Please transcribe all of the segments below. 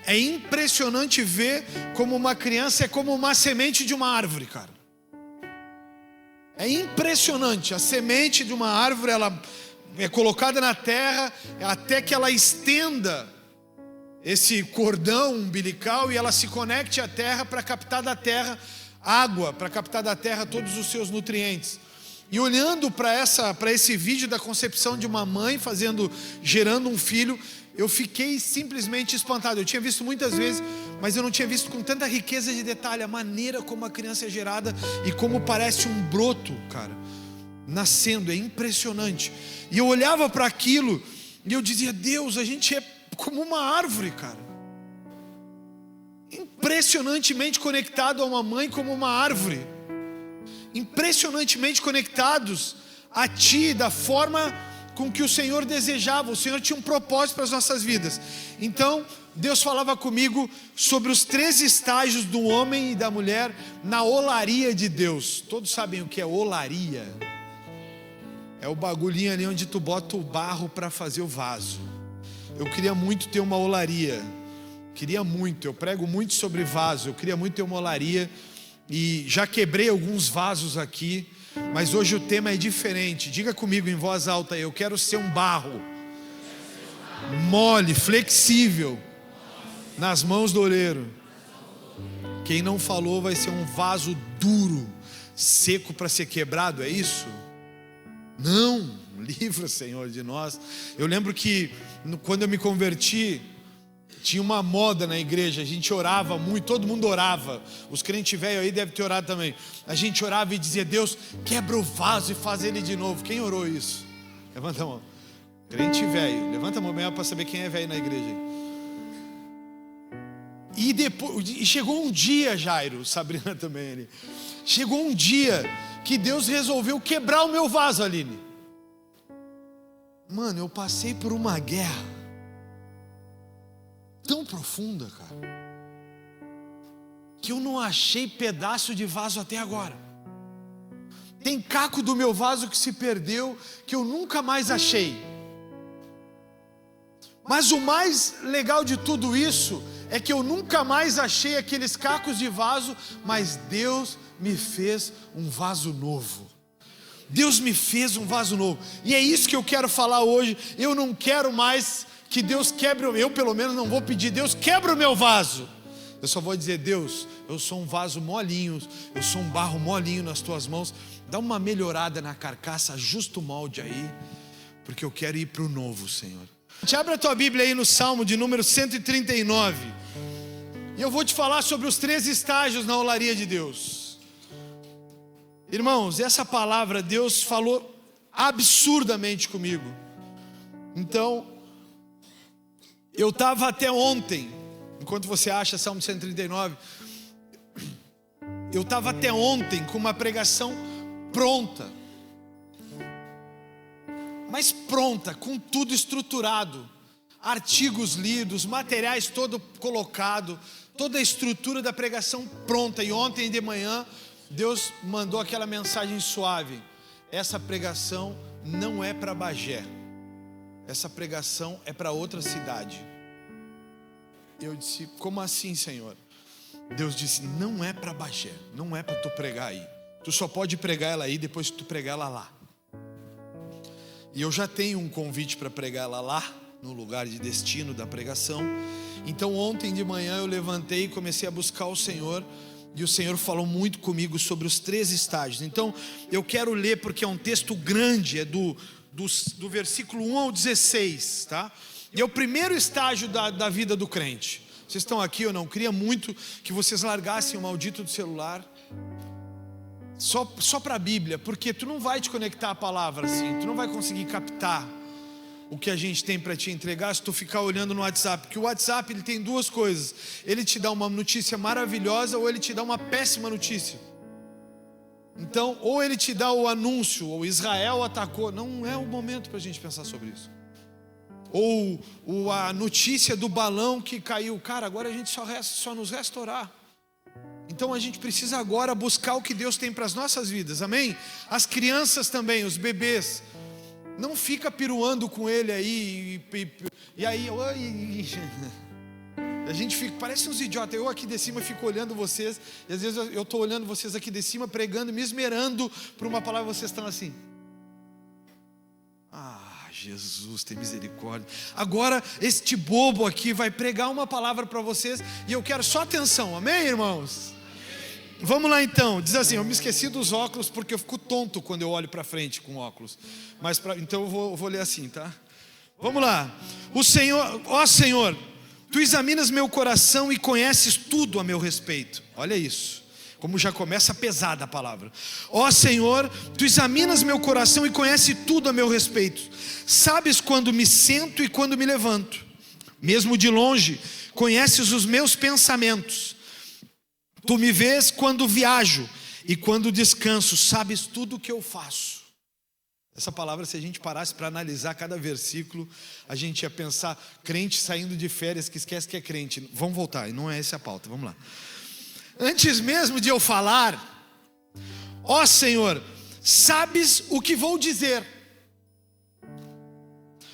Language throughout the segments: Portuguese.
É impressionante ver como uma criança é como uma semente de uma árvore, cara. É impressionante. A semente de uma árvore, ela é colocada na terra até que ela estenda esse cordão umbilical e ela se conecte à terra para captar da terra água, para captar da terra todos os seus nutrientes. E olhando para esse vídeo da concepção de uma mãe gerando um filho, eu fiquei simplesmente espantado. Eu tinha visto muitas vezes, mas eu não tinha visto com tanta riqueza de detalhe a maneira como a criança é gerada e como parece um broto, cara, nascendo. É impressionante. E eu olhava para aquilo e eu dizia: Deus, a gente é como uma árvore, cara, impressionantemente conectado a uma mãe como uma árvore, impressionantemente conectados a Ti, da forma com que o Senhor desejava. O Senhor tinha um propósito para as nossas vidas. Então Deus falava comigo sobre os 3 estágios do homem e da mulher na olaria de Deus. Todos sabem o que é olaria? É o bagulhinho ali onde tu bota o barro para fazer o vaso. Eu queria muito ter uma olaria, queria muito. Eu prego muito sobre vaso, eu queria muito ter uma olaria. E já quebrei alguns vasos aqui, mas hoje o tema é diferente. Diga comigo em voz alta: eu quero ser um barro mole, flexível nas mãos do oleiro. Quem não falou vai ser um vaso duro, seco para ser quebrado, é isso? Não, livra, Senhor, de nós. Eu lembro que quando eu me converti, tinha uma moda na igreja, a gente orava muito, todo mundo orava. Os crentes velhos aí devem ter orado também. A gente orava e dizia: Deus, quebra o vaso e faz ele de novo. Quem orou isso? Levanta a mão. Crente velho, levanta a mão bem para saber quem é velho na igreja. E chegou um dia, Jairo, Sabrina também ali. Chegou um dia que Deus resolveu quebrar o meu vaso, Aline. Mano, eu passei por uma guerra tão profunda, cara, que eu não achei pedaço de vaso até agora. Tem caco do meu vaso que se perdeu, que eu nunca mais achei. Mas o mais legal de tudo isso é que eu nunca mais achei aqueles cacos de vaso, mas Deus me fez um vaso novo. Deus me fez um vaso novo. E é isso que eu quero falar hoje. Eu não quero mais que Deus quebre, eu pelo menos não vou pedir: Deus, quebra o meu vaso. Eu só vou dizer: Deus, eu sou um vaso molinho, eu sou um barro molinho nas tuas mãos. Dá uma melhorada na carcaça, ajusta o molde aí, porque eu quero ir para o novo, Senhor. Te abre a tua Bíblia aí no Salmo de número 139. E eu vou te falar sobre os 3 estágios na olaria de Deus. Irmãos, essa palavra Deus falou absurdamente comigo. Então, eu estava até ontem, enquanto você acha Salmo 139, eu estava até ontem com uma pregação pronta. Mas pronta, com tudo estruturado. Artigos lidos, materiais todo colocado, toda a estrutura da pregação pronta. E ontem de manhã, Deus mandou aquela mensagem suave: essa pregação não é para Bagé, essa pregação é para outra cidade. Eu disse: como assim, Senhor? Deus disse: não é para Bagé, não é para tu pregar aí. Tu só pode pregar ela aí depois que tu pregar ela lá. E eu já tenho um convite para pregar ela lá, no lugar de destino da pregação. Então ontem de manhã eu levantei e comecei a buscar o Senhor. E o Senhor falou muito comigo sobre os 3 estágios. Então eu quero ler, porque é um texto grande, é do versículo 1 ao 16, tá? E é o primeiro estágio da vida do crente. Vocês estão aqui ou não? Queria muito que vocês largassem o maldito do celular só para a Bíblia, porque tu não vai te conectar à palavra assim, tu não vai conseguir captar o que a gente tem para te entregar se tu ficar olhando no WhatsApp. Porque o WhatsApp, ele tem 2 coisas: ele te dá uma notícia maravilhosa, ou ele te dá uma péssima notícia. Então, ou ele te dá o anúncio, ou Israel atacou. Não é o momento para a gente pensar sobre isso. Ou a notícia do balão que caiu. Cara, agora a gente só nos resta orar. Então a gente precisa agora buscar o que Deus tem para as nossas vidas, amém? As crianças também, os bebês, não fica piruando com ele aí, e aí, oi. A gente fica, parece uns idiotas. Eu aqui de cima fico olhando vocês, e às vezes eu estou olhando vocês aqui de cima, pregando, me esmerando por uma palavra, vocês estão assim. Jesus, tem misericórdia. Agora este bobo aqui vai pregar uma palavra para vocês, e eu quero só atenção, amém, irmãos? Vamos lá então. Diz assim: eu me esqueci dos óculos porque eu fico tonto quando eu olho para frente com óculos. Então eu vou ler assim, tá? Vamos lá. O Senhor, ó Senhor, Tu examinas meu coração e conheces tudo a meu respeito. Olha isso, como já começa pesada a palavra. Ó Senhor, Tu examinas meu coração e conheces tudo a meu respeito. Sabes quando me sento e quando me levanto. Mesmo de longe, conheces os meus pensamentos. Tu me vês quando viajo e quando descanso. Sabes tudo o que eu faço. Essa palavra, se a gente parasse para analisar cada versículo, a gente ia pensar: crente saindo de férias que esquece que é crente. Vamos voltar, e não é essa a pauta, vamos lá. Antes mesmo de eu falar, ó Senhor, sabes o que vou dizer.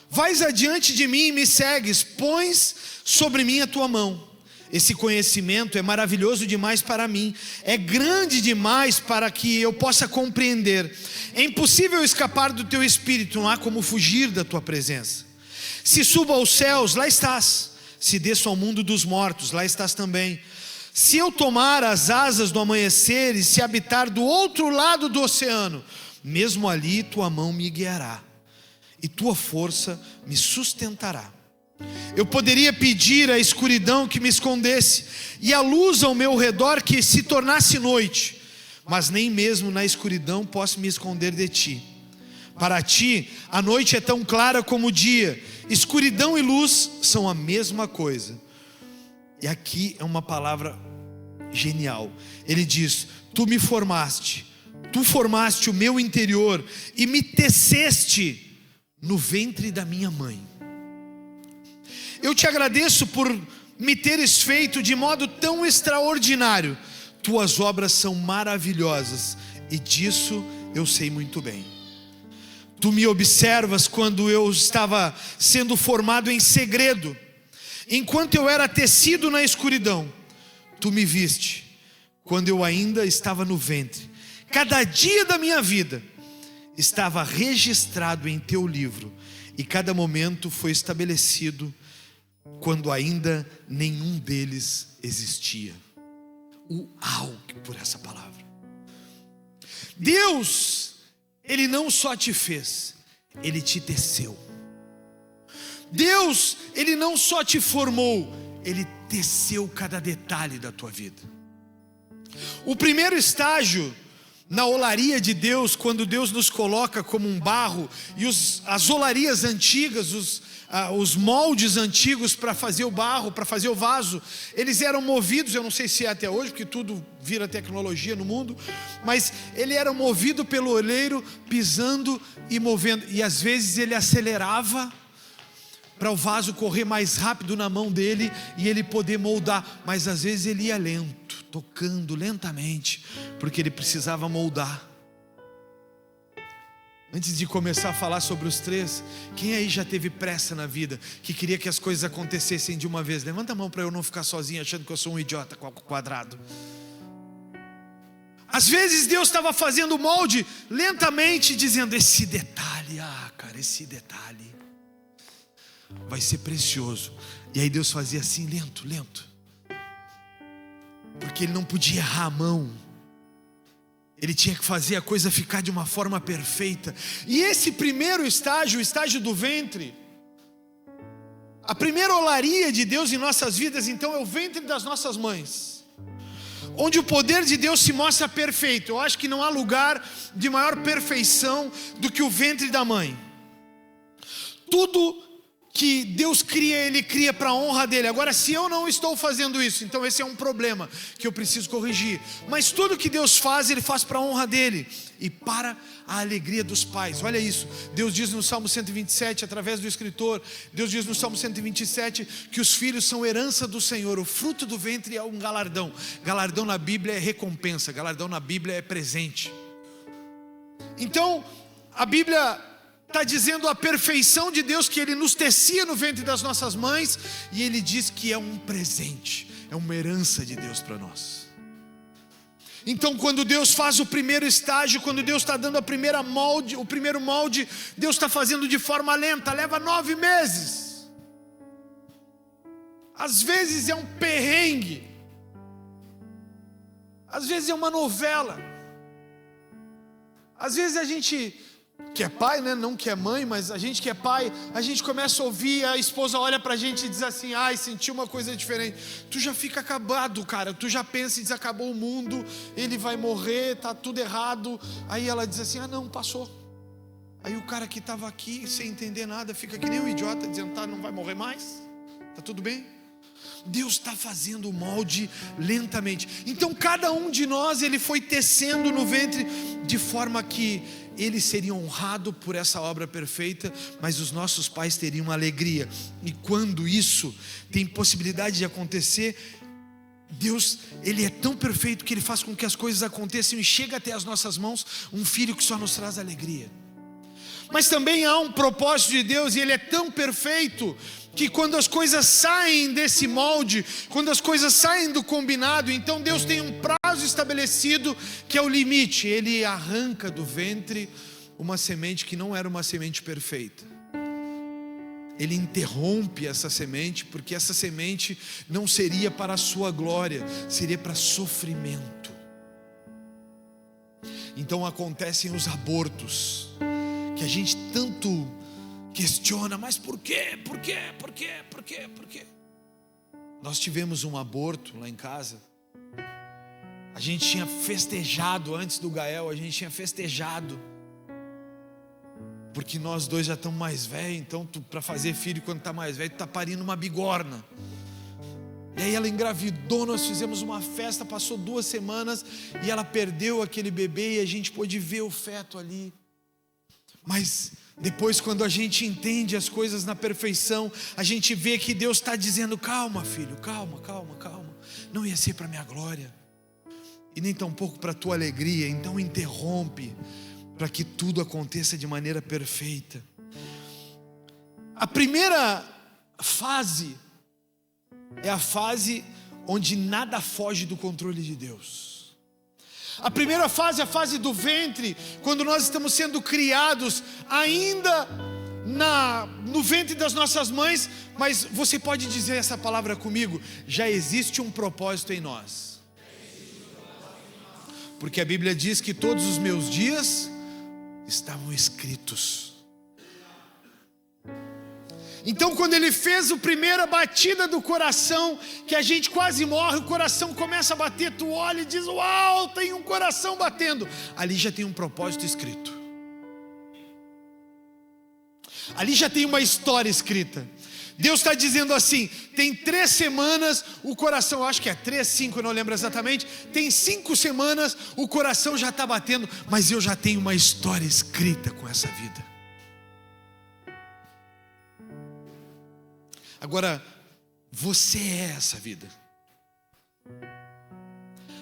Vais adiante de mim e me segues, pões sobre mim a tua mão. Esse conhecimento é maravilhoso demais para mim, é grande demais para que eu possa compreender. É impossível escapar do teu espírito, não há como fugir da tua presença. Se subo aos céus, lá estás. Se desço ao mundo dos mortos, lá estás também. Se eu tomar as asas do amanhecer e se habitar do outro lado do oceano, mesmo ali tua mão me guiará e tua força me sustentará. Eu poderia pedir à escuridão que me escondesse e a luz ao meu redor que se tornasse noite, mas nem mesmo na escuridão posso me esconder de ti. Para ti, a noite é tão clara como o dia. Escuridão e luz são a mesma coisa. E aqui é uma palavra genial. Ele diz: tu me formaste, tu formaste o meu interior e me teceste no ventre da minha mãe. Eu te agradeço por me teres feito de modo tão extraordinário. Tuas obras são maravilhosas e disso eu sei muito bem. Tu me observas quando eu estava sendo formado em segredo. Enquanto eu era tecido na escuridão, tu me viste quando eu ainda estava no ventre. Cada dia da minha vida estava registrado em teu livro, e cada momento foi estabelecido quando ainda nenhum deles existia. Uau, por essa palavra. Deus, Ele não só te fez, Ele te teceu. Deus, Ele não só te formou, Ele teceu cada detalhe da tua vida. O primeiro estágio na olaria de Deus, quando Deus nos coloca como um barro, e as olarias antigas, os moldes antigos para fazer o barro, para fazer o vaso, eles eram movidos, eu não sei se é até hoje, porque tudo vira tecnologia no mundo, mas ele era movido pelo oleiro, pisando e movendo, e às vezes ele acelerava para o vaso correr mais rápido na mão dele e ele poder moldar, mas às vezes ele ia lento, tocando lentamente, porque ele precisava moldar. Antes de começar a falar sobre os três, quem aí já teve pressa na vida, que queria que as coisas acontecessem de uma vez? Levanta a mão para eu não ficar sozinho achando que eu sou um idiota quadrado. Às vezes Deus estava fazendo o molde lentamente, dizendo: esse detalhe, esse detalhe vai ser precioso. E aí Deus fazia assim, lento, porque Ele não podia errar a mão. Ele tinha que fazer a coisa ficar de uma forma perfeita. E esse primeiro estágio, o estágio do ventre, a primeira olaria de Deus em nossas vidas, então, é o ventre das nossas mães, onde o poder de Deus se mostra perfeito. Eu acho que não há lugar de maior perfeição do que o ventre da mãe. Tudo que Deus cria, Ele cria para a honra dEle. Agora, se eu não estou fazendo isso, então esse é um problema que eu preciso corrigir. Mas tudo que Deus faz, Ele faz para a honra dEle e para a alegria dos pais. Olha isso, Deus diz no Salmo 127, através do escritor, Deus diz no Salmo 127 que os filhos são herança do Senhor. O fruto do ventre é um galardão. Galardão na Bíblia é recompensa, galardão na Bíblia é presente. Então, a Bíblia está dizendo a perfeição de Deus que Ele nos tecia no ventre das nossas mães, e Ele diz que é um presente, é uma herança de Deus para nós. Então, quando Deus faz o primeiro estágio, quando Deus está dando o primeiro molde, Deus está fazendo de forma lenta, leva 9 meses. Às vezes é um perrengue, às vezes é uma novela, às vezes a gente que é pai, né? Não que é mãe, mas a gente que é pai, a gente começa a ouvir, a esposa olha pra gente e diz assim: ai, senti uma coisa diferente. Tu já fica acabado, cara, tu já pensa e diz: acabou o mundo, ele vai morrer, tá tudo errado. Aí ela diz assim: ah não, passou. Aí o cara que estava aqui sem entender nada fica que nem um idiota, dizendo: tá, não vai morrer mais, tá tudo bem. Deus está fazendo o molde lentamente. Então cada um de nós, ele foi tecendo no ventre, de forma que ele seria honrado por essa obra perfeita, mas os nossos pais teriam uma alegria. E quando isso tem possibilidade de acontecer, Deus, Ele é tão perfeito que Ele faz com que as coisas aconteçam e chega até as nossas mãos um filho que só nos traz alegria. Mas também há um propósito de Deus, e Ele é tão perfeito que quando as coisas saem desse molde, quando as coisas saem do combinado, então Deus tem um prazo estabelecido que é o limite. Ele arranca do ventre uma semente que não era uma semente perfeita. Ele interrompe essa semente, porque essa semente não seria para a sua glória, seria para sofrimento. Então acontecem os abortos, que a gente tanto questiona, mas por quê? Por quê? Por quê? Por quê? Por quê? Nós tivemos um aborto lá em casa. A gente tinha festejado antes do Gael, a gente tinha festejado, porque nós dois já estamos mais velhos. Então para fazer filho quando está mais velho, tu está parindo uma bigorna. E aí ela engravidou, nós fizemos uma festa, passou 2 semanas e ela perdeu aquele bebê, e a gente pôde ver o feto ali. Mas depois, quando a gente entende as coisas na perfeição, a gente vê que Deus está dizendo: calma filho, calma, calma, calma. Não ia ser para minha glória, e nem tampouco para a tua alegria. Então interrompe, para que tudo aconteça de maneira perfeita. A primeira fase é a fase onde nada foge do controle de Deus. A primeira fase é a fase do ventre, quando nós estamos sendo criados ainda no ventre das nossas mães. Mas você pode dizer essa palavra comigo: já existe um propósito em nós. Porque a Bíblia diz que todos os meus dias estavam escritos. Então quando Ele fez a primeira batida do coração, que a gente quase morre, o coração começa a bater, tu olha e diz: uau, tem um coração batendo. Ali já tem um propósito escrito. Ali já tem uma história escrita. Deus está dizendo assim: tem 3 semanas o coração, eu acho que é 3, 5, eu não lembro exatamente. Tem 5 semanas o coração já está batendo, mas eu já tenho uma história escrita com essa vida. Agora, você é essa vida.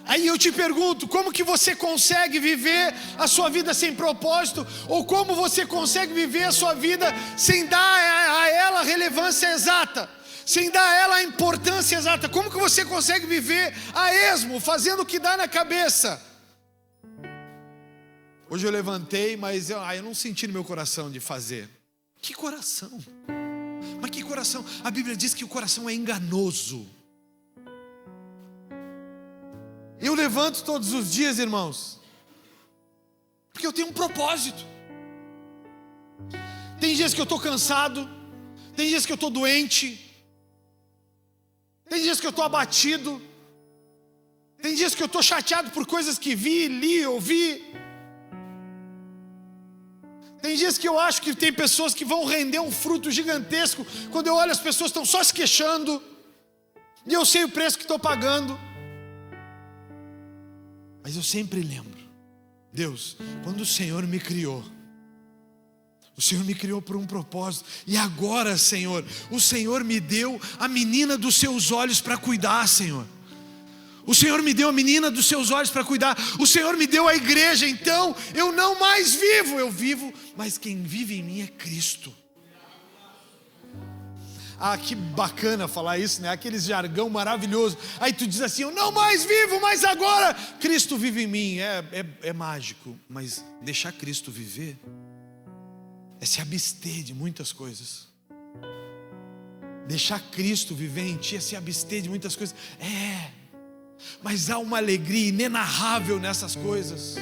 Aí eu te pergunto: como que você consegue viver a sua vida sem propósito? Ou como você consegue viver a sua vida sem dar a ela a relevância exata, sem dar a ela a importância exata? Como que você consegue viver a esmo, fazendo o que dá na cabeça? Hoje eu levantei, mas eu não senti no meu coração de fazer. Que coração? Mas que coração? A Bíblia diz que o coração é enganoso. Eu levanto todos os dias, irmãos, porque eu tenho um propósito. Tem dias que eu estou cansado, tem dias que eu estou doente, tem dias que eu estou abatido, tem dias que eu estou chateado por coisas que vi, li, ouvi. Tem dias que eu acho que tem pessoas que vão render um fruto gigantesco. Quando eu olho, as pessoas estão só se queixando, e eu sei o preço que estou pagando. Mas eu sempre lembro: Deus, quando o Senhor me criou, o Senhor me criou por um propósito. E agora, Senhor, o Senhor me deu a menina dos seus olhos para cuidar, Senhor. O Senhor me deu a menina dos seus olhos para cuidar. O Senhor me deu a igreja. Então eu não mais vivo, eu vivo, mas quem vive em mim é Cristo. Ah, que bacana falar isso, né? Aquele jargão maravilhoso. Aí tu diz assim: eu não mais vivo, mas agora Cristo vive em mim. É mágico, mas deixar Cristo viver é se abster de muitas coisas. Deixar Cristo viver em ti é se abster de muitas coisas. Mas há uma alegria inenarrável nessas coisas.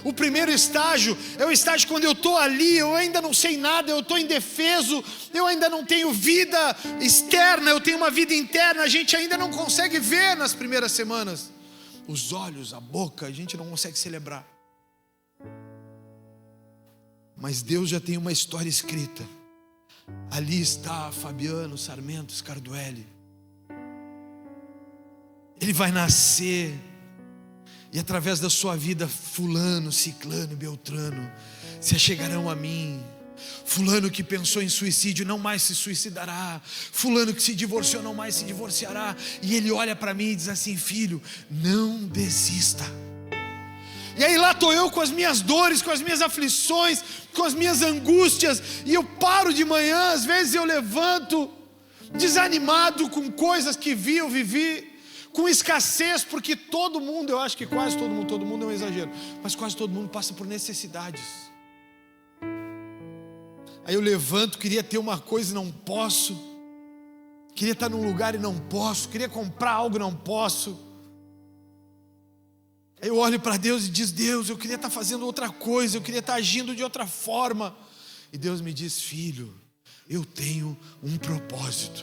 O primeiro estágio é o estágio quando eu estou ali, eu ainda não sei nada, eu estou indefeso, eu ainda não tenho vida externa, eu tenho uma vida interna, a gente ainda não consegue ver nas primeiras semanas. Os olhos, a boca, a gente não consegue celebrar. Mas Deus já tem uma história escrita. Ali está Fabiano Sarmento Scarduelli. Ele vai nascer, e através da sua vida, fulano, ciclano e beltrano se achegarão a mim. Fulano que pensou em suicídio não mais se suicidará. Fulano que se divorciou não mais se divorciará. E ele olha para mim e diz assim: filho, não desista. E aí lá estou eu com as minhas dores, com as minhas aflições, com as minhas angústias, e eu paro de manhã, às vezes eu levanto desanimado com coisas que eu vivi, com escassez, porque todo mundo, eu acho que quase todo mundo é um exagero, mas quase todo mundo passa por necessidades. Aí eu levanto, queria ter uma coisa e não posso, queria estar num lugar e não posso, queria comprar algo e não posso. Aí eu olho para Deus e diz: Deus, eu queria estar fazendo outra coisa, eu queria estar agindo de outra forma. E Deus me diz: filho, eu tenho um propósito,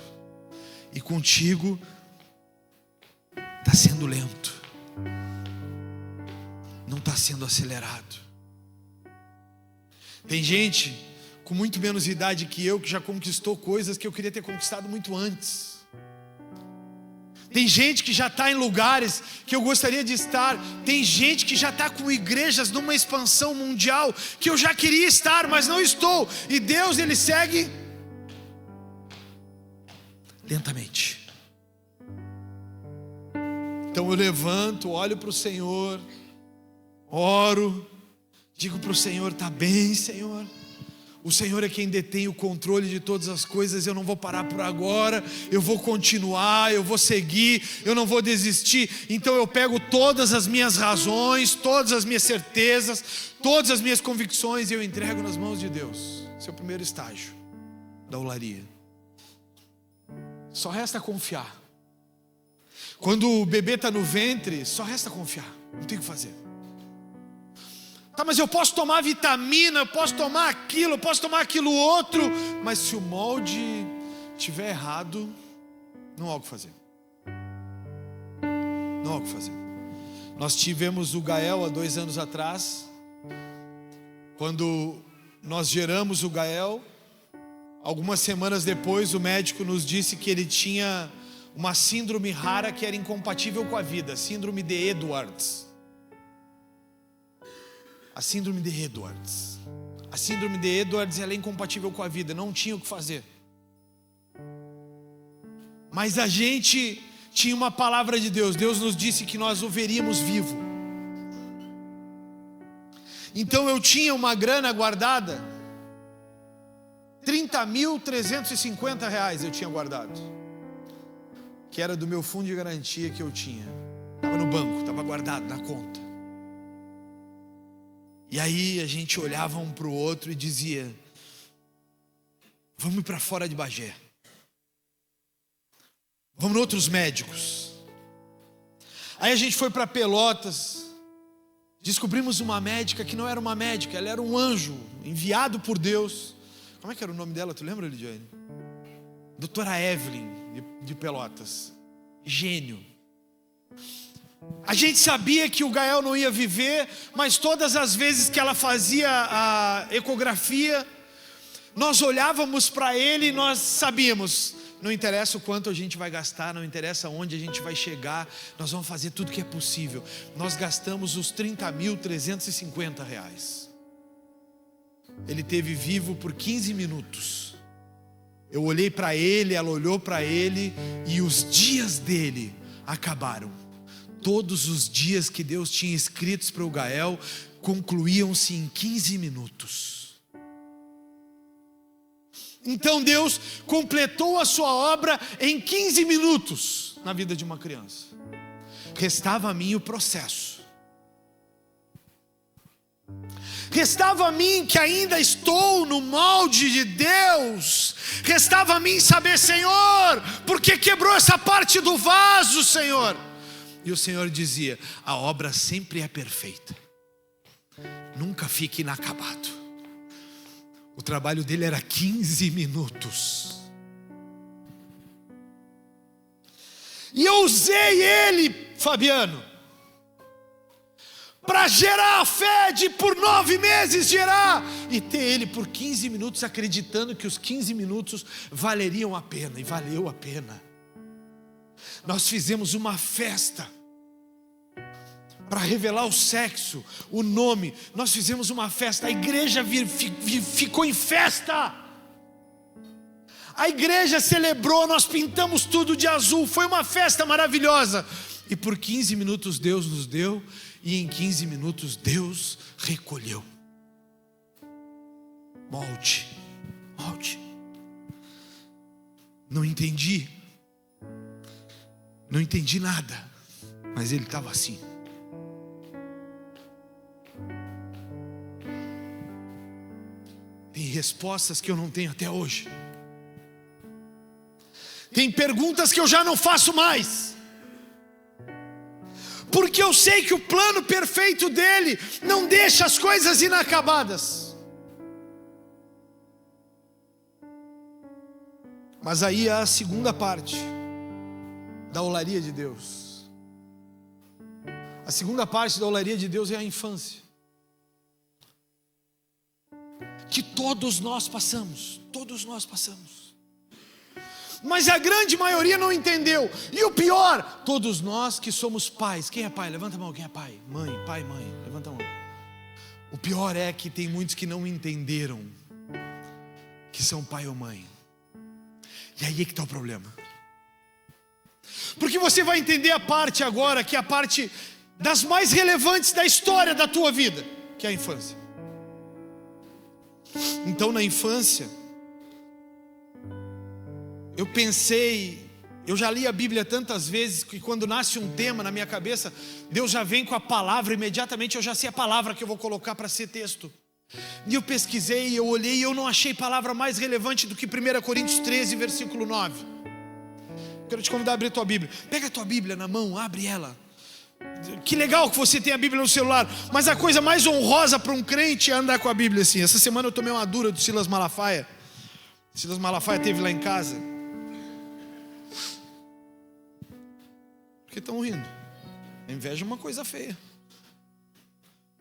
e contigo está sendo lento, não está sendo acelerado. Tem gente com muito menos idade que eu, que já conquistou coisas que eu queria ter conquistado muito antes. Tem gente que já está em lugares que eu gostaria de estar. Tem gente que já está com igrejas numa expansão mundial que eu já queria estar, mas não estou. E Deus, Ele segue lentamente. Então eu levanto, olho para o Senhor, oro, digo para o Senhor: está bem, Senhor. O Senhor é quem detém o controle de todas as coisas. Eu não vou parar por agora, eu vou continuar, eu vou seguir, eu não vou desistir. Então eu pego todas as minhas razões, todas as minhas certezas, todas as minhas convicções, e eu entrego nas mãos de Deus. Esse é o primeiro estágio da olaria. Só resta confiar. Quando o bebê está no ventre, só resta confiar, não tem o que fazer. Tá, mas eu posso tomar vitamina, eu posso tomar aquilo, eu posso tomar aquilo outro, mas se o molde estiver errado, não há o que fazer. Não há o que fazer. Nós tivemos o Gael há 2 anos atrás. Quando nós geramos o Gael, algumas semanas depois o médico nos disse que ele tinha uma síndrome rara que era incompatível com a vida, síndrome de Edwards. A síndrome de Edwards. A síndrome de Edwards, ela é incompatível com a vida, não tinha o que fazer. Mas a gente tinha uma palavra de Deus. Deus nos disse que nós o veríamos vivo. Então eu tinha uma grana guardada, R$30.350 eu tinha guardado, que era do meu fundo de garantia que eu tinha. Estava no banco, estava guardado na conta. E aí a gente olhava um para o outro e dizia: vamos para fora de Bagé, vamos em outros médicos. Aí a gente foi para Pelotas, descobrimos uma médica que não era uma médica, ela era um anjo enviado por Deus. Como é que era o nome dela, tu lembra, Lidiane? Doutora Evelyn de Pelotas. Gênio. A gente sabia que o Gael não ia viver, mas todas as vezes que ela fazia a ecografia, nós olhávamos para ele e nós sabíamos: não interessa o quanto a gente vai gastar, não interessa onde a gente vai chegar, nós vamos fazer tudo que é possível. Nós gastamos os R$30.350. Ele teve vivo por 15 minutos. Eu olhei para ele, ela olhou para ele, e os dias dele acabaram. Todos os dias que Deus tinha escritos para o Gael concluíam-se em 15 minutos. Então Deus completou a sua obra em 15 minutos na vida de uma criança. Restava a mim o processo. Restava a mim, que ainda estou no molde de Deus. Restava a mim saber, Senhor, por que quebrou essa parte do vaso, Senhor? E o Senhor dizia: a obra sempre é perfeita, nunca fica inacabado. O trabalho dele era 15 minutos. E eu usei ele, Fabiano, para gerar a fé de por 9 meses gerar, e ter ele por 15 minutos acreditando que os 15 minutos valeriam a pena, e valeu a pena. Nós fizemos uma festa para revelar o sexo, o nome. Nós fizemos uma festa, a igreja ficou em festa. A igreja celebrou, nós pintamos tudo de azul, foi uma festa maravilhosa. E por 15 minutos Deus nos deu, e em 15 minutos Deus recolheu. Molde. Não entendi nada, mas ele estava assim. Tem respostas que eu não tenho até hoje. Tem perguntas que eu já não faço mais, porque eu sei que o plano perfeito dele não deixa as coisas inacabadas. Mas aí há a segunda parte da olaria de Deus. A segunda parte da olaria de Deus é a infância, que todos nós passamos. Mas a grande maioria não entendeu. E o pior, todos nós que somos pais. Quem é pai? Levanta a mão. Quem é pai? Mãe, pai, mãe. Levanta a mão. O pior é que tem muitos que não entenderam que são pai ou mãe. E aí é que está o problema. Porque você vai entender a parte agora, que é a parte das mais relevantes da história da tua vida, que é a infância. Então, na infância, eu pensei, eu já li a Bíblia tantas vezes que quando nasce um tema na minha cabeça, Deus já vem com a palavra, imediatamente eu já sei a palavra que eu vou colocar para ser texto. E eu pesquisei, eu olhei e eu não achei palavra mais relevante do que 1 Coríntios 13, versículo 9. Quero te convidar a abrir a tua Bíblia. Pega a tua Bíblia na mão, abre ela. Que legal que você tem a Bíblia no celular, mas a coisa mais honrosa para um crente é andar com a Bíblia assim. Essa semana eu tomei uma dura do Silas Malafaia. Silas Malafaia esteve lá em casa. Por que estão rindo? A inveja é uma coisa feia.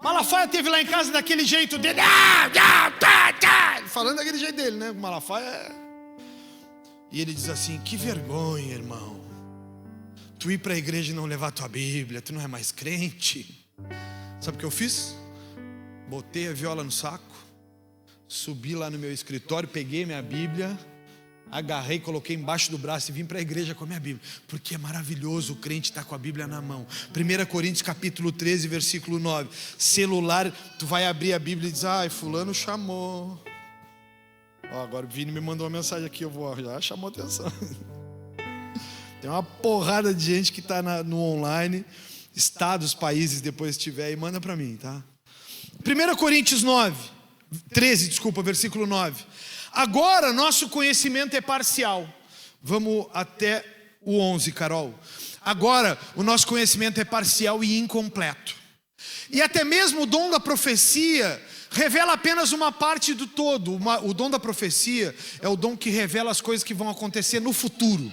Malafaia esteve lá em casa daquele jeito dele, falando daquele jeito dele, né? Malafaia. E ele diz assim: que vergonha, irmão, tu ir para a igreja e não levar a tua Bíblia, tu não é mais crente. Sabe o que eu fiz? Botei a viola no saco, subi lá no meu escritório, peguei minha Bíblia, agarrei, coloquei embaixo do braço e vim para a igreja com a minha Bíblia. Porque é maravilhoso o crente estar com a Bíblia na mão. 1 Coríntios capítulo 13, versículo 9. Celular, tu vai abrir a Bíblia e diz: ai, fulano chamou. Ó, agora o Vini me mandou uma mensagem aqui, já chamou atenção. Tem uma porrada de gente que está no online, estados, países, depois estiver aí, manda para mim, tá? 1 Coríntios 13, versículo 9. Agora nosso conhecimento é parcial. Vamos até o 11, Carol. Agora o nosso conhecimento é parcial e incompleto. E até mesmo o dom da profecia revela apenas uma parte do todo. O dom da profecia é o dom que revela as coisas que vão acontecer no futuro.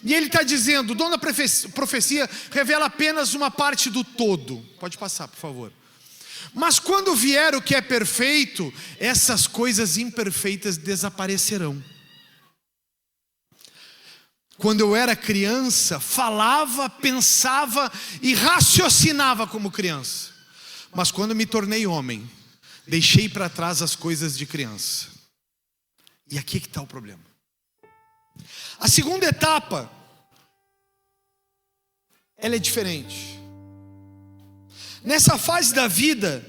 E ele está dizendo, o dom da profecia revela apenas uma parte do todo. Pode passar, por favor. Mas quando vier o que é perfeito, essas coisas imperfeitas desaparecerão. Quando eu era criança, falava, pensava e raciocinava como criança. Mas quando me tornei homem, deixei para trás as coisas de criança. E aqui que está o problema. A segunda etapa, ela é diferente. Nessa fase da vida,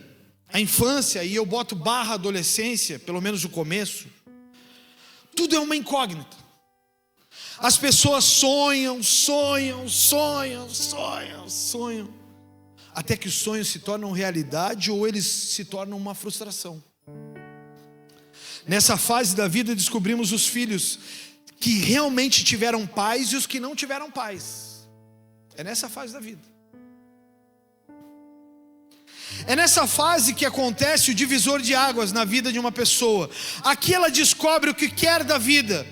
a infância, e eu boto barra adolescência, pelo menos o começo, tudo é uma incógnita. As pessoas sonham, até que os sonhos se tornam realidade ou eles se tornam uma frustração. Nessa fase da vida descobrimos os filhos que realmente tiveram pais e os que não tiveram pais. É nessa fase da vida. É nessa fase que acontece o divisor de águas na vida de uma pessoa. Aqui ela descobre o que quer da vida.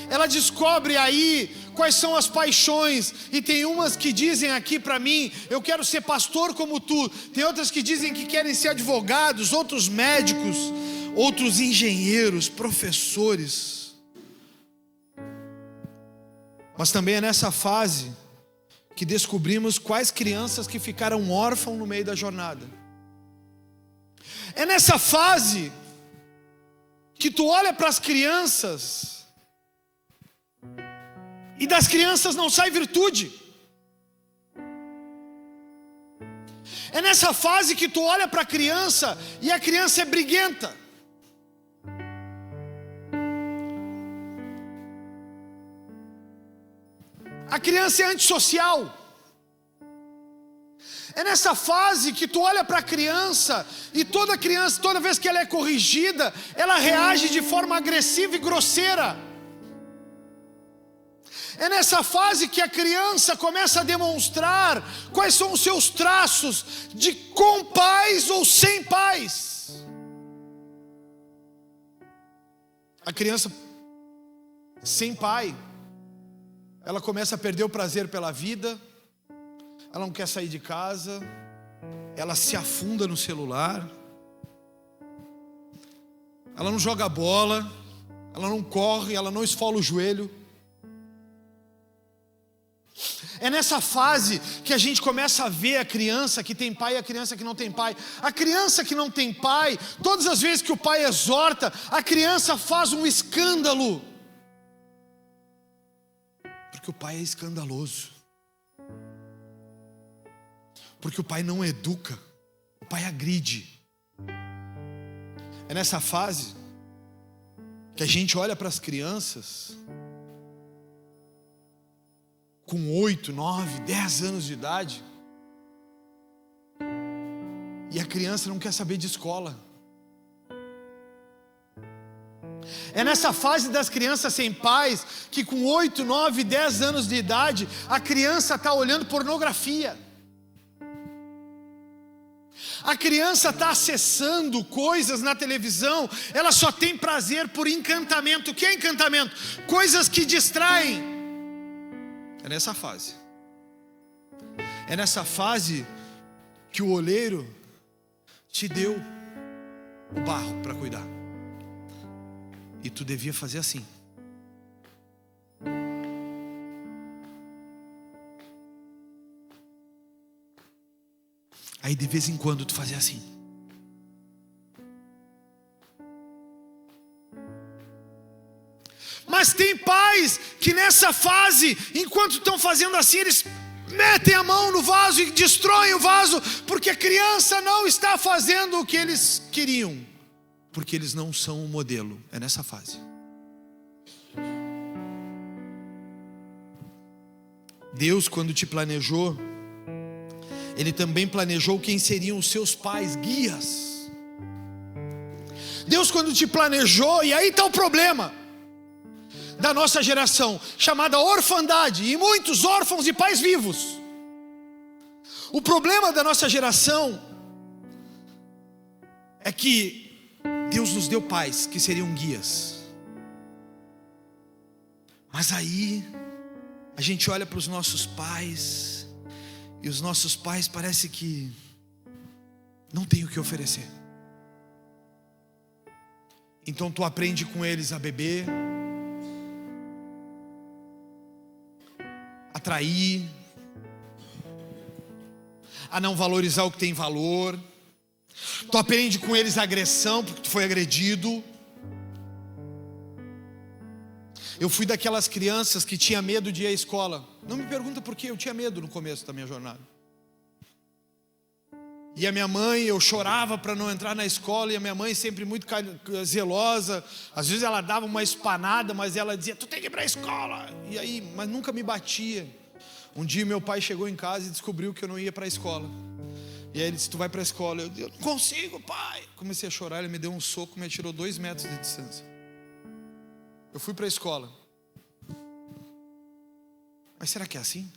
Ela descobre aí quais são as paixões. E tem umas que dizem aqui para mim: eu quero ser pastor como tu. Tem outras que dizem que querem ser advogados, outros médicos, outros engenheiros, professores. Mas também é nessa fase que descobrimos quais crianças que ficaram órfãos no meio da jornada. É nessa fase que tu olha para as crianças e das crianças não sai virtude. É nessa fase que tu olha para a criança e a criança é briguenta. A criança é antissocial. É nessa fase que tu olha para a criança e toda criança, toda vez que ela é corrigida, ela reage de forma agressiva e grosseira. É nessa fase que a criança começa a demonstrar quais são os seus traços de com pais ou sem pais. A criança sem pai, ela começa a perder o prazer pela vida. Ela não quer sair de casa, ela se afunda no celular, ela não joga bola, ela não corre, ela não esfola o joelho. É nessa fase que a gente começa a ver a criança que tem pai e a criança que não tem pai. A criança que não tem pai, todas as vezes que o pai exorta, a criança faz um escândalo, porque o pai é escandaloso. Porque o pai não educa, o pai agride. É nessa fase que a gente olha para as crianças com 8, 9, 10 anos de idade e a criança não quer saber de escola. É nessa fase das crianças sem pais que com 8, 9, 10 anos de idade a criança está olhando pornografia. A criança está acessando coisas na televisão, ela só tem prazer por encantamento. O que é encantamento? Coisas que distraem. É nessa fase. É nessa fase que o oleiro te deu o barro para cuidar. E tu devia fazer assim. Aí de vez em quando tu fazia assim. Mas tem pais que nessa fase, enquanto estão fazendo assim, eles metem a mão no vaso e destroem o vaso, porque a criança não está fazendo o que eles queriam, porque eles não são o modelo. É nessa fase. Deus, quando te planejou, Ele também planejou quem seriam os seus pais, guias. Deus, quando te planejou, e aí está o problema da nossa geração, chamada orfandade, e muitos órfãos de pais vivos. O problema da nossa geração é que Deus nos deu pais que seriam guias, mas aí a gente olha para os nossos pais e os nossos pais parece que não tem o que oferecer. Então tu aprende com eles a beber, a trair, a não valorizar o que tem valor. Tu aprende com eles a agressão, porque tu foi agredido. Eu fui daquelas crianças que tinha medo de ir à escola. Não me pergunta por quê, eu tinha medo no começo da minha jornada. E a minha mãe, eu chorava para não entrar na escola, e a minha mãe sempre muito zelosa. Às vezes ela dava uma espanada, mas ela dizia, tu tem que ir para a escola. E aí, mas nunca me batia. Um dia meu pai chegou em casa e descobriu que eu não ia para a escola. E aí ele disse, tu vai para a escola. Eu não consigo, pai. Comecei a chorar, ele me deu um soco, me atirou 2 metros de distância. Eu fui para a escola. Mas será que é assim?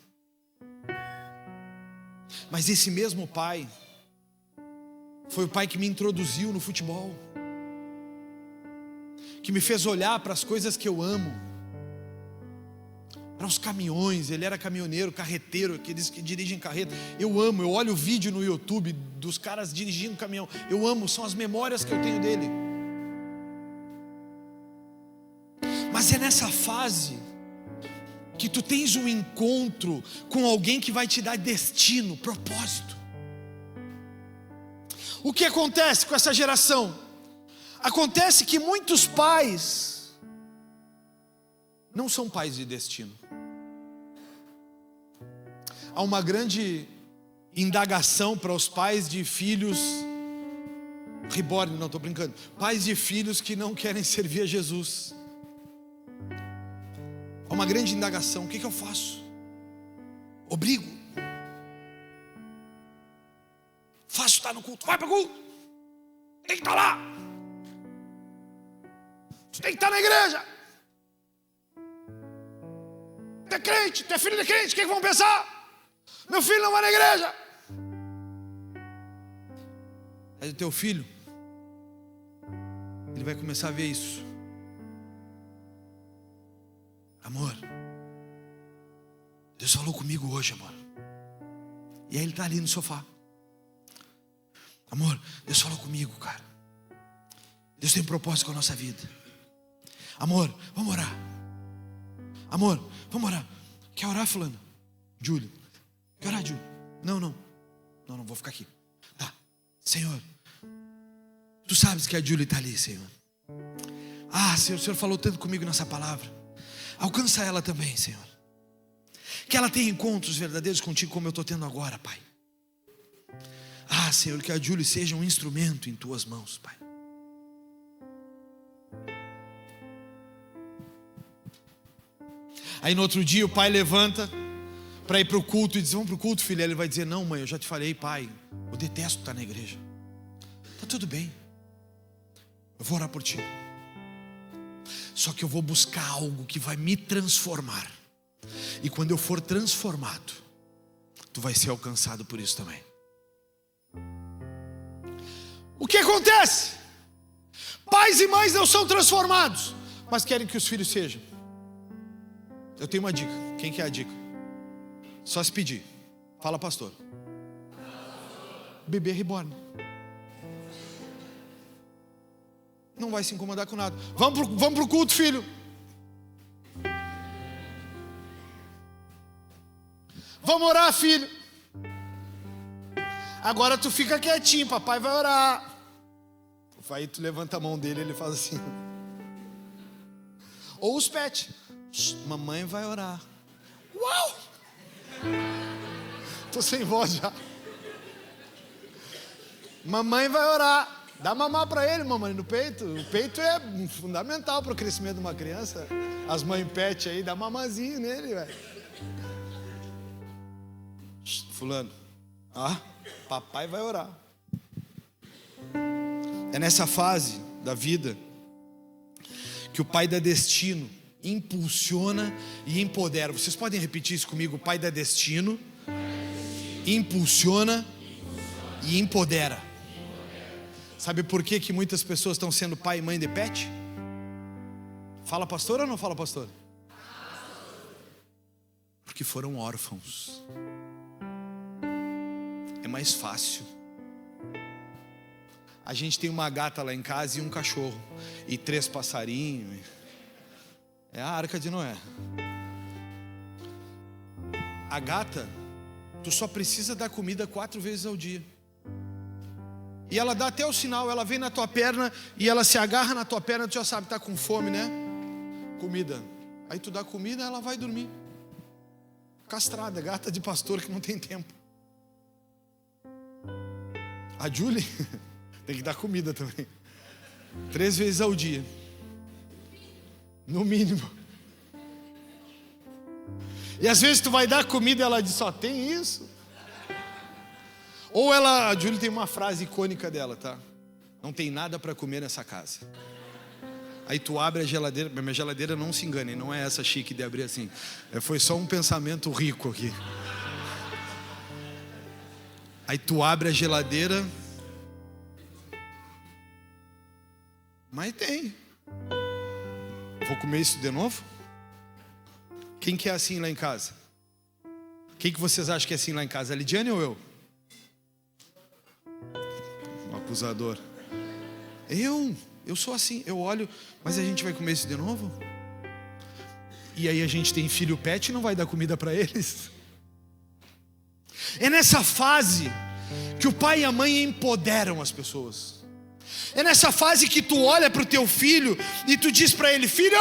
Mas esse mesmo pai foi o pai que me introduziu no futebol, que me fez olhar para as coisas que eu amo, para os caminhões. Ele era caminhoneiro, carreteiro, aqueles que dirigem carreta. Eu amo, eu olho o vídeo no YouTube dos caras dirigindo caminhão. Eu amo, são as memórias que eu tenho dele. Mas é nessa fase que tu tens um encontro com alguém que vai te dar destino, propósito. O que acontece com essa geração? Acontece que muitos pais não são pais de destino. Há uma grande indagação para os pais de filhos reborn, não estou brincando, pais de filhos que não querem servir a Jesus. Há uma grande indagação, o que eu faço? Obrigo? Faço estar no culto, vai para o culto, tem que estar lá, tu tem que estar na igreja, tu é crente, tu é filho de crente, o que vão pensar? Meu filho não vai na igreja. Aí o teu filho, ele vai começar a ver isso. Amor, Deus falou comigo hoje, amor. E aí ele está ali no sofá. Amor, Deus falou comigo, cara. Deus tem um propósito com a nossa vida. Amor, vamos orar. Amor, vamos orar. Quer orar, fulano? Júlio. Quer orar, Júlio? Não, vou ficar aqui. Tá, Senhor, tu sabes que a Júlia está ali, Senhor. Senhor, o Senhor falou tanto comigo nessa palavra. Alcança ela também, Senhor. Que ela tenha encontros verdadeiros contigo, como eu estou tendo agora, Pai. Senhor, que a Júlia seja um instrumento em tuas mãos, Pai. Aí no outro dia o pai levanta para ir para o culto e diz, vamos para o culto, filho. Ele vai dizer, não, mãe, eu já te falei, pai, eu detesto estar na igreja. Tá tudo bem, eu vou orar por ti. Só que eu vou buscar algo que vai me transformar. E quando eu for transformado, tu vai ser alcançado por isso também. O que acontece? Pais e mães não são transformados, mas querem que os filhos sejam. Eu tenho uma dica. Quem quer a dica? Só se pedir. Fala, pastor. Bebê reborn. Não vai se incomodar com nada. Vamos pro culto, filho. Vamos orar, filho. Agora tu fica quietinho, papai vai orar. Aí tu levanta a mão dele, ele faz assim. Ou os pets. Mamãe vai orar. Uau! Tô sem voz já. Mamãe vai orar. Dá mamar para ele, mamãe, no peito. O peito é fundamental para o crescimento de uma criança. As mães pet aí, dá mamazinho nele, velho. Fulano. Papai vai orar. É nessa fase da vida que o pai dá destino, impulsiona e empodera. Vocês podem repetir isso comigo? O pai dá destino, impulsiona e empodera. Sabe por que muitas pessoas estão sendo pai e mãe de pet? Fala, pastor, ou não fala, pastor? Porque foram órfãos. É mais fácil. A gente tem uma gata lá em casa e um cachorro e 3 passarinhos. É a Arca de Noé. A gata, tu só precisa dar comida 4 vezes ao dia. E ela dá até o sinal, ela vem na tua perna e ela se agarra na tua perna, tu já sabe, tá com fome, né? Comida. Aí tu dá comida, ela vai dormir. Castrada, gata de pastor que não tem tempo. A Julie tem que dar comida também. 3 vezes ao dia. No mínimo. E às vezes tu vai dar comida e ela diz, só tem isso? Ou a Julie tem uma frase icônica dela, tá? Não tem nada para comer nessa casa. Aí tu abre a geladeira, minha geladeira, não se engane, não é essa chique de abrir assim. Foi só um pensamento rico aqui. Aí tu abre a geladeira, mas tem. Vou comer isso de novo? Quem que é assim lá em casa? Quem que vocês acham que é assim lá em casa? A Lidiane ou eu? Um acusador. Eu sou assim, eu olho, mas a gente vai comer isso de novo? E aí a gente tem filho pet e não vai dar comida para eles? É nessa fase que o pai e a mãe empoderam as pessoas. É nessa fase que tu olha para o teu filho e tu diz para ele, filho,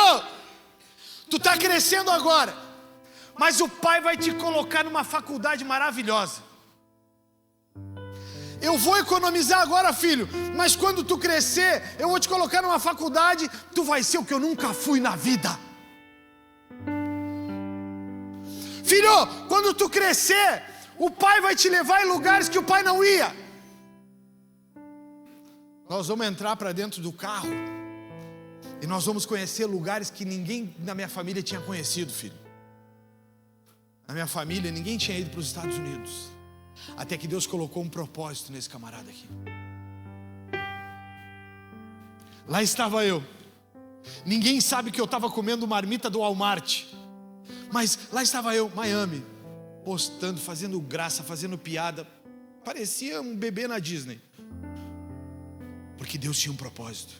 tu está crescendo agora, mas o pai vai te colocar numa faculdade maravilhosa. Eu vou economizar agora, filho, mas quando tu crescer, eu vou te colocar numa faculdade, tu vai ser o que eu nunca fui na vida. Filho, quando tu crescer, o pai vai te levar em lugares que o pai não ia. Nós vamos entrar para dentro do carro e nós vamos conhecer lugares que ninguém na minha família tinha conhecido, filho. Na minha família, ninguém tinha ido para os Estados Unidos. Até que Deus colocou um propósito nesse camarada aqui. Lá estava eu. Ninguém sabe que eu estava comendo marmita do Walmart. Mas lá estava eu, Miami, postando, fazendo graça, fazendo piada. Parecia um bebê na Disney. Porque Deus tinha um propósito.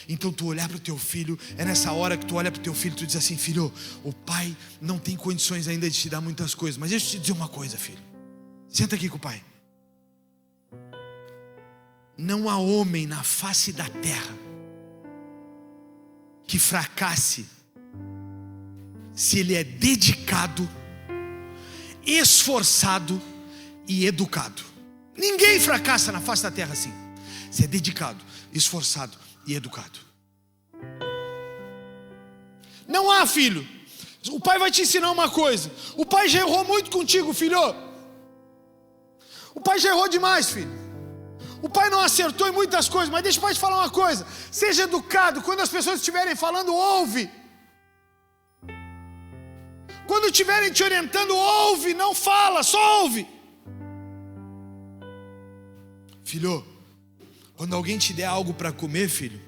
Então tu olhar para o teu filho, é nessa hora que tu olha para o teu filho, tu diz assim, filho, o pai não tem condições ainda de te dar muitas coisas, mas deixa eu te dizer uma coisa, filho. Senta aqui com o pai. Não há homem na face da terra que fracasse se ele é dedicado, esforçado e educado. Ninguém fracassa na face da terra assim. Se é dedicado, esforçado e educado. Não há, filho. O pai vai te ensinar uma coisa. O pai já errou muito contigo, filho. O pai já errou demais, filho. O pai não acertou em muitas coisas, mas deixa o pai te falar uma coisa. Seja educado, quando as pessoas estiverem falando, ouve. Quando estiverem te orientando, ouve, não fala, só ouve. Filho, quando alguém te der algo para comer, filho,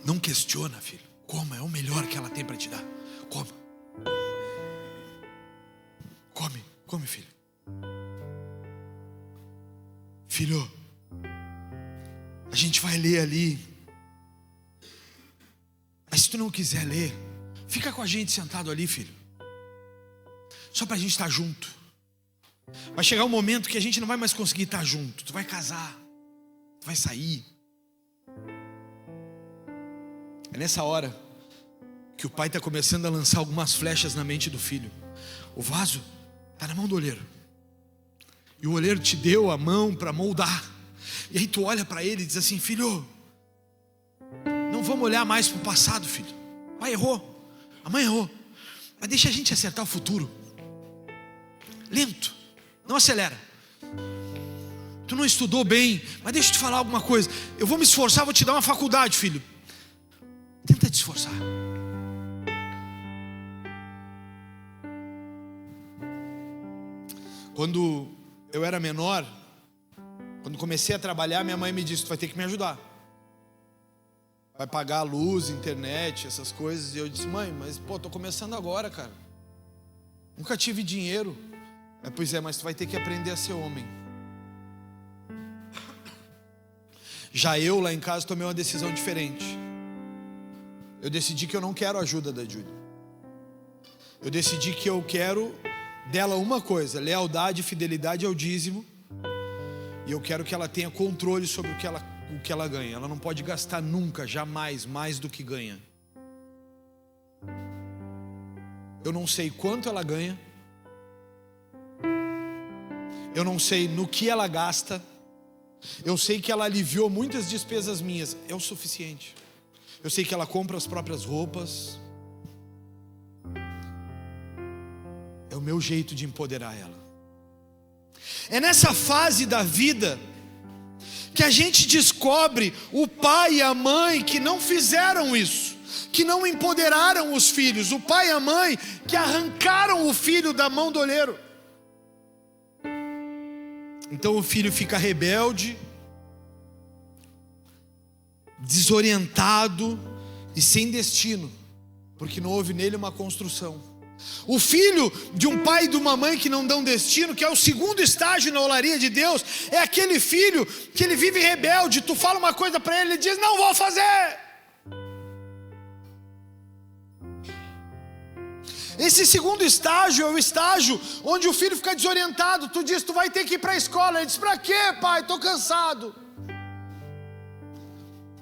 não questiona, filho. Coma, é o melhor que ela tem para te dar. Coma. Come, filho. Filho, a gente vai ler ali. Mas se tu não quiser ler, fica com a gente sentado ali, filho. Só para a gente estar junto. Vai chegar um momento que a gente não vai mais conseguir estar junto. Tu vai casar, tu vai sair. É nessa hora que o pai está começando a lançar algumas flechas na mente do filho. O vaso está na mão do olheiro. E o olheiro te deu a mão para moldar. E aí tu olha para ele e diz assim, filho, não vamos olhar mais para o passado, filho. O pai errou, a mãe errou, mas deixa a gente acertar o futuro. Lento, não acelera. Tu não estudou bem, mas deixa eu te falar alguma coisa. Eu vou me esforçar, vou te dar uma faculdade, filho. Tenta te esforçar. Quando eu era menor, quando comecei a trabalhar, minha mãe me disse, tu vai ter que me ajudar. Vai pagar a luz, internet, essas coisas. E eu disse, mãe, mas pô, tô começando agora, cara. Nunca tive dinheiro. Pois é, mas tu vai ter que aprender a ser homem. Já eu lá em casa tomei uma decisão diferente. Eu decidi que eu não quero a ajuda da Júlia. Eu decidi que eu quero dela uma coisa: lealdade e fidelidade ao dízimo. E eu quero que ela tenha controle sobre o que ela ganha. Ela não pode gastar nunca, jamais, mais do que ganha. Eu não sei quanto ela ganha. eu não sei no que ela gasta, eu sei que ela aliviou muitas despesas minhas, é o suficiente. Eu sei que ela compra as próprias roupas. É o meu jeito de empoderar ela. É nessa fase da vida que a gente descobre o pai e a mãe que não fizeram isso, que não empoderaram os filhos, o pai e a mãe que arrancaram o filho da mão do olheiro. Então o filho fica rebelde, desorientado e sem destino, porque não houve nele uma construção. O filho de um pai e de uma mãe que não dão destino, que é o segundo estágio na olaria de Deus, é aquele filho que ele vive rebelde. Tu fala uma coisa para ele, ele diz: não vou fazer. Esse segundo estágio é o estágio onde o filho fica desorientado. Tu diz: tu vai ter que ir para a escola. Ele diz: para quê, pai? Estou cansado.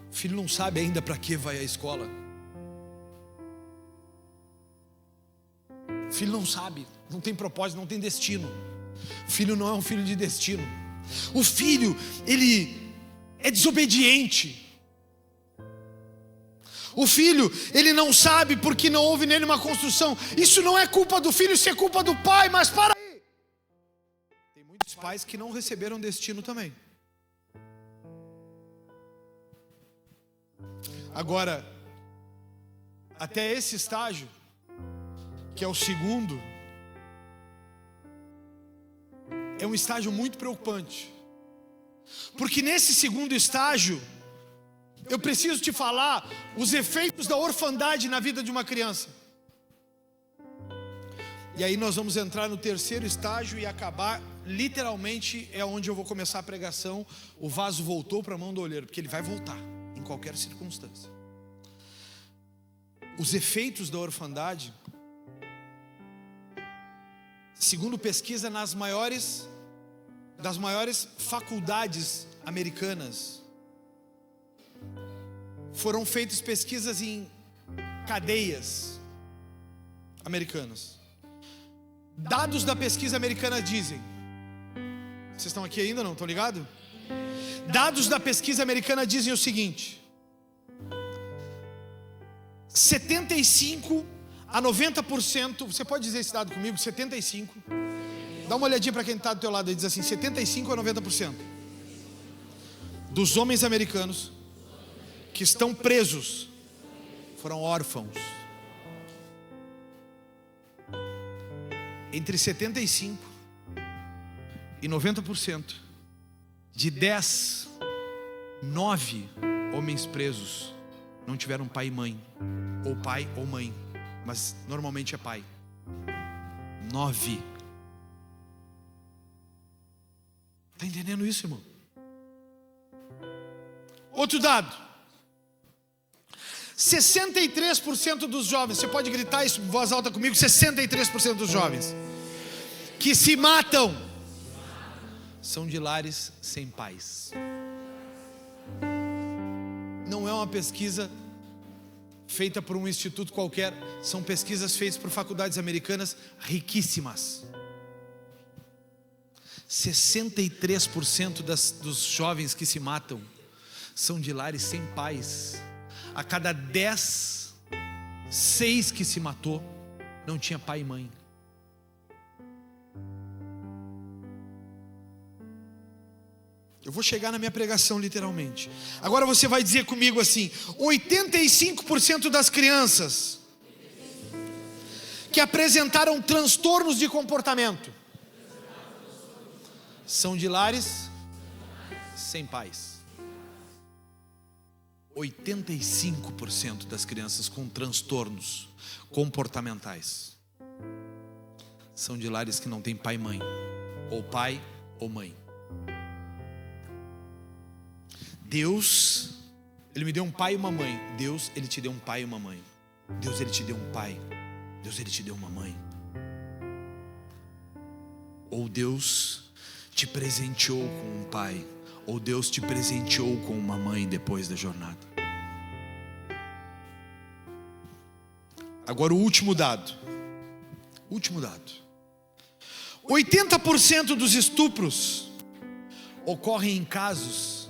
O filho não sabe ainda para que vai à escola. O filho não sabe, não tem propósito, não tem destino. O filho não é um filho de destino. O filho, ele é desobediente. O filho, ele não sabe porque não houve nele uma construção. Isso não é culpa do filho, isso é culpa do pai. Mas para aí, tem muitos pais que não receberam destino também. Agora, até esse estágio, que é o segundo, é um estágio muito preocupante. Porque nesse segundo estágio, eu preciso te falar os efeitos da orfandade na vida de uma criança. E aí nós vamos entrar no terceiro estágio e acabar, literalmente é onde eu vou começar a pregação. O vaso voltou para a mão do olheiro, porque ele vai voltar em qualquer circunstância. Os efeitos da orfandade, segundo pesquisa das maiores faculdades americanas, foram feitas pesquisas em cadeias americanas. Dados da pesquisa americana dizem, vocês estão aqui ainda, não? Estão ligados? Dados da pesquisa americana dizem o seguinte: 75 a 90%, você pode dizer esse dado comigo? 75. Dá uma olhadinha para quem está do teu lado e diz assim: 75 a 90% dos homens americanos que estão presos foram órfãos. Entre 75 e 90%, de 10, 9 homens presos não tiveram pai e mãe, ou pai ou mãe, mas normalmente é pai. 9. Está entendendo isso, irmão? Outro dado: 63% dos jovens, você pode gritar isso em voz alta comigo, 63% dos jovens que se matam são de lares sem pais. Não é uma pesquisa feita por um instituto qualquer, são pesquisas feitas por faculdades americanas riquíssimas. 63% dos jovens que se matam são de lares sem pais. A cada 10, 6 que se matou não tinha pai e mãe. Eu vou chegar na minha pregação literalmente. Agora você vai dizer comigo assim: 85% das crianças que apresentaram transtornos de comportamento são de lares sem pais. 85% das crianças com transtornos comportamentais são de lares que não tem pai e mãe, ou pai ou mãe. Deus, Ele me deu um pai e uma mãe. Deus, Ele te deu um pai e uma mãe. Deus, Ele te deu um pai. Deus, Ele te deu uma mãe. Ou Deus te presenteou com um pai, ou Deus te presenteou com uma mãe depois da jornada. Agora o último dado. 80% dos estupros ocorrem em casas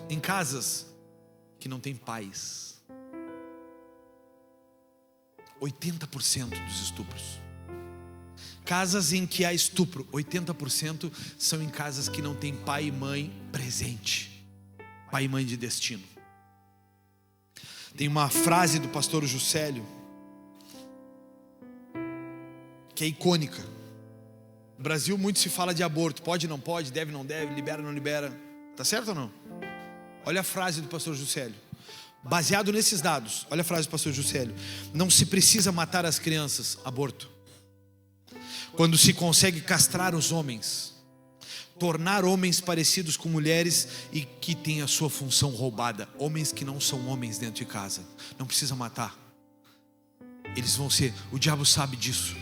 que não têm pais. 80% dos estupros. Casas em que há estupro, 80% são em casas que não tem pai e mãe presente. Pai e mãe de destino. Tem uma frase do pastor Juscelio que é icônica. No Brasil muito se fala de aborto. Pode, não pode, deve, não deve, libera, não libera. Tá certo ou não? Olha a frase do pastor Juscelio. Baseado nesses dados, olha a frase do pastor Juscelio: não se precisa matar as crianças, aborto, quando se consegue castrar os homens, tornar homens parecidos com mulheres e que têm a sua função roubada. Homens que não são homens dentro de casa. Não precisa matar. Eles vão ser, o diabo sabe disso.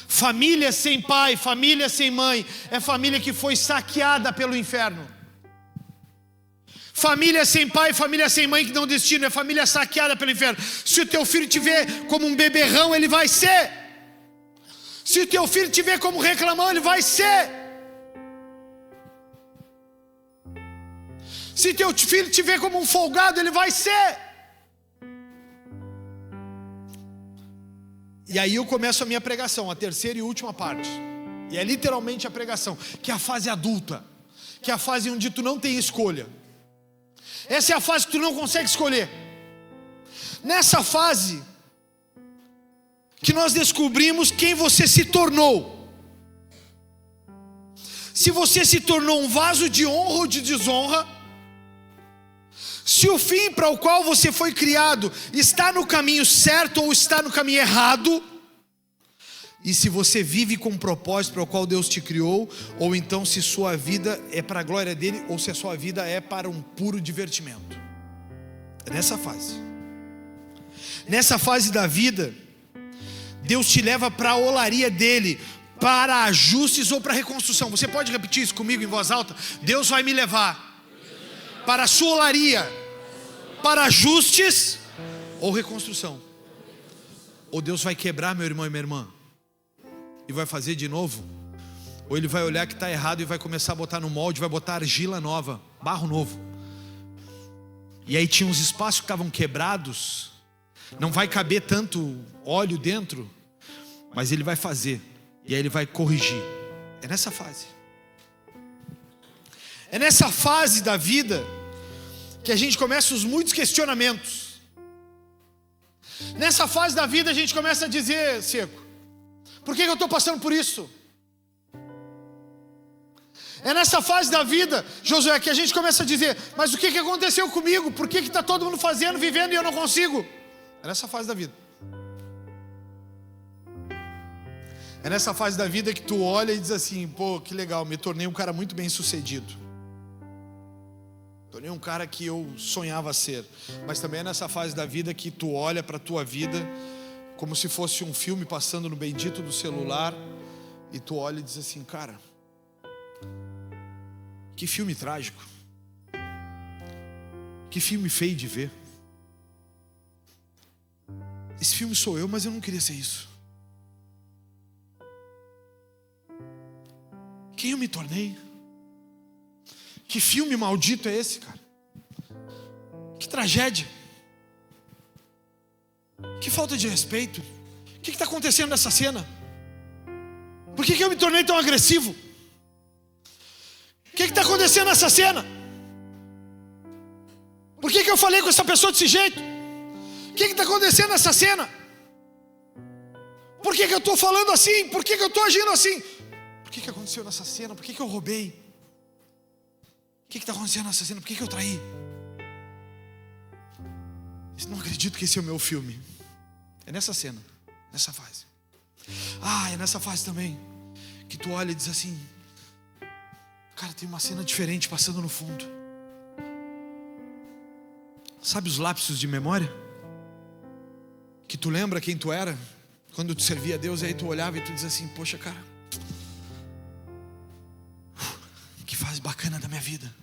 Família sem pai, família sem mãe, é família que foi saqueada pelo inferno. Família sem pai, família sem mãe que dão destino, é família saqueada pelo inferno. Se o teu filho te vê como um beberrão, ele vai ser. Se o teu filho te vê como reclamão, ele vai ser. Se teu filho te vê como um folgado, ele vai ser. E aí eu começo a minha pregação, a terceira e última parte. E é literalmente a pregação, que é a fase adulta, que é a fase onde tu não tem escolha. Essa é a fase que tu não consegue escolher. Nessa fase que nós descobrimos quem você se tornou. Se você se tornou um vaso de honra ou de desonra. Se o fim para o qual você foi criado está no caminho certo ou está no caminho errado. E se você vive com um propósito para o qual Deus te criou, ou então se sua vida é para a glória dele, ou se a sua vida é para um puro divertimento. É nessa fase. Nessa fase da vida, Deus te leva para a olaria dele, para ajustes ou para reconstrução. Você pode repetir isso comigo em voz alta? Deus vai me levar para a sua olaria, para ajustes ou reconstrução. Ou Deus vai quebrar, meu irmão e minha irmã, e vai fazer de novo. Ou Ele vai olhar que está errado e vai começar a botar no molde, vai botar argila nova, barro novo. E aí tinha uns espaços que estavam quebrados, não vai caber tanto óleo dentro, mas Ele vai fazer, e aí Ele vai corrigir. É nessa fase. É nessa fase da vida que a gente começa os muitos questionamentos. Nessa fase da vida a gente começa a dizer: Seco, por que eu estou passando por isso? É nessa fase da vida, Josué, que a gente começa a dizer: mas o que aconteceu comigo? Por que está todo mundo fazendo, vivendo e eu não consigo? É nessa fase da vida. É nessa fase da vida que tu olha e diz assim: pô, que legal, me tornei um cara muito bem sucedido. Tornei um cara que eu sonhava ser. Mas também é nessa fase da vida que tu olha para a tua vida como se fosse um filme passando no bendito do celular, e tu olha e diz assim: cara, que filme trágico, que filme feio de ver. Esse filme sou eu, mas eu não queria ser isso. Quem eu me tornei? Que filme maldito é esse, cara? Que tragédia. Que falta de respeito. O que está acontecendo nessa cena? Por que eu me tornei tão agressivo? O que está acontecendo nessa cena? Por que eu falei com essa pessoa desse jeito? O que está acontecendo nessa cena? Por que eu estou falando assim? Por que eu estou agindo assim? Por que aconteceu nessa cena? Por que eu roubei? O que está acontecendo nessa cena? Por que eu traí? Eu não acredito que esse é o meu filme. É nessa cena, nessa fase. É nessa fase também que tu olha e diz assim: cara, tem uma cena diferente passando no fundo. Sabe os lapsos de memória? Que tu lembra quem tu era quando tu servia a Deus, e aí tu olhava e tu diz assim: poxa, cara, que fase bacana da minha vida.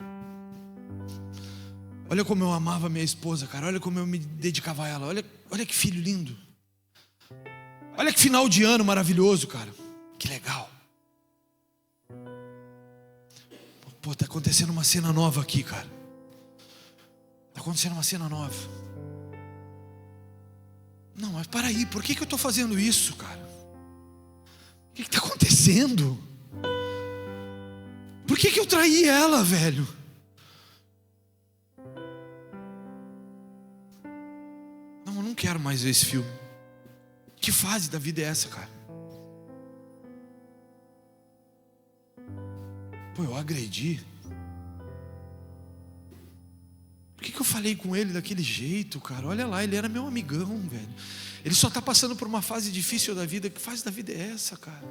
Olha como eu amava minha esposa, cara. Olha como eu me dedicava a ela. Olha que filho lindo. Olha que final de ano maravilhoso, cara. Que legal. Pô, tá acontecendo uma cena nova aqui, cara. Tá acontecendo uma cena nova. Não, mas para aí, por que eu tô fazendo isso, cara? O que tá acontecendo? Por que eu traí ela, velho? Não, eu não quero mais ver esse filme. Que fase da vida é essa, cara? Pô, eu agredi. Por que eu falei com ele daquele jeito, cara? Olha lá, ele era meu amigão, velho. Ele só está passando por uma fase difícil da vida. Que fase da vida é essa, cara?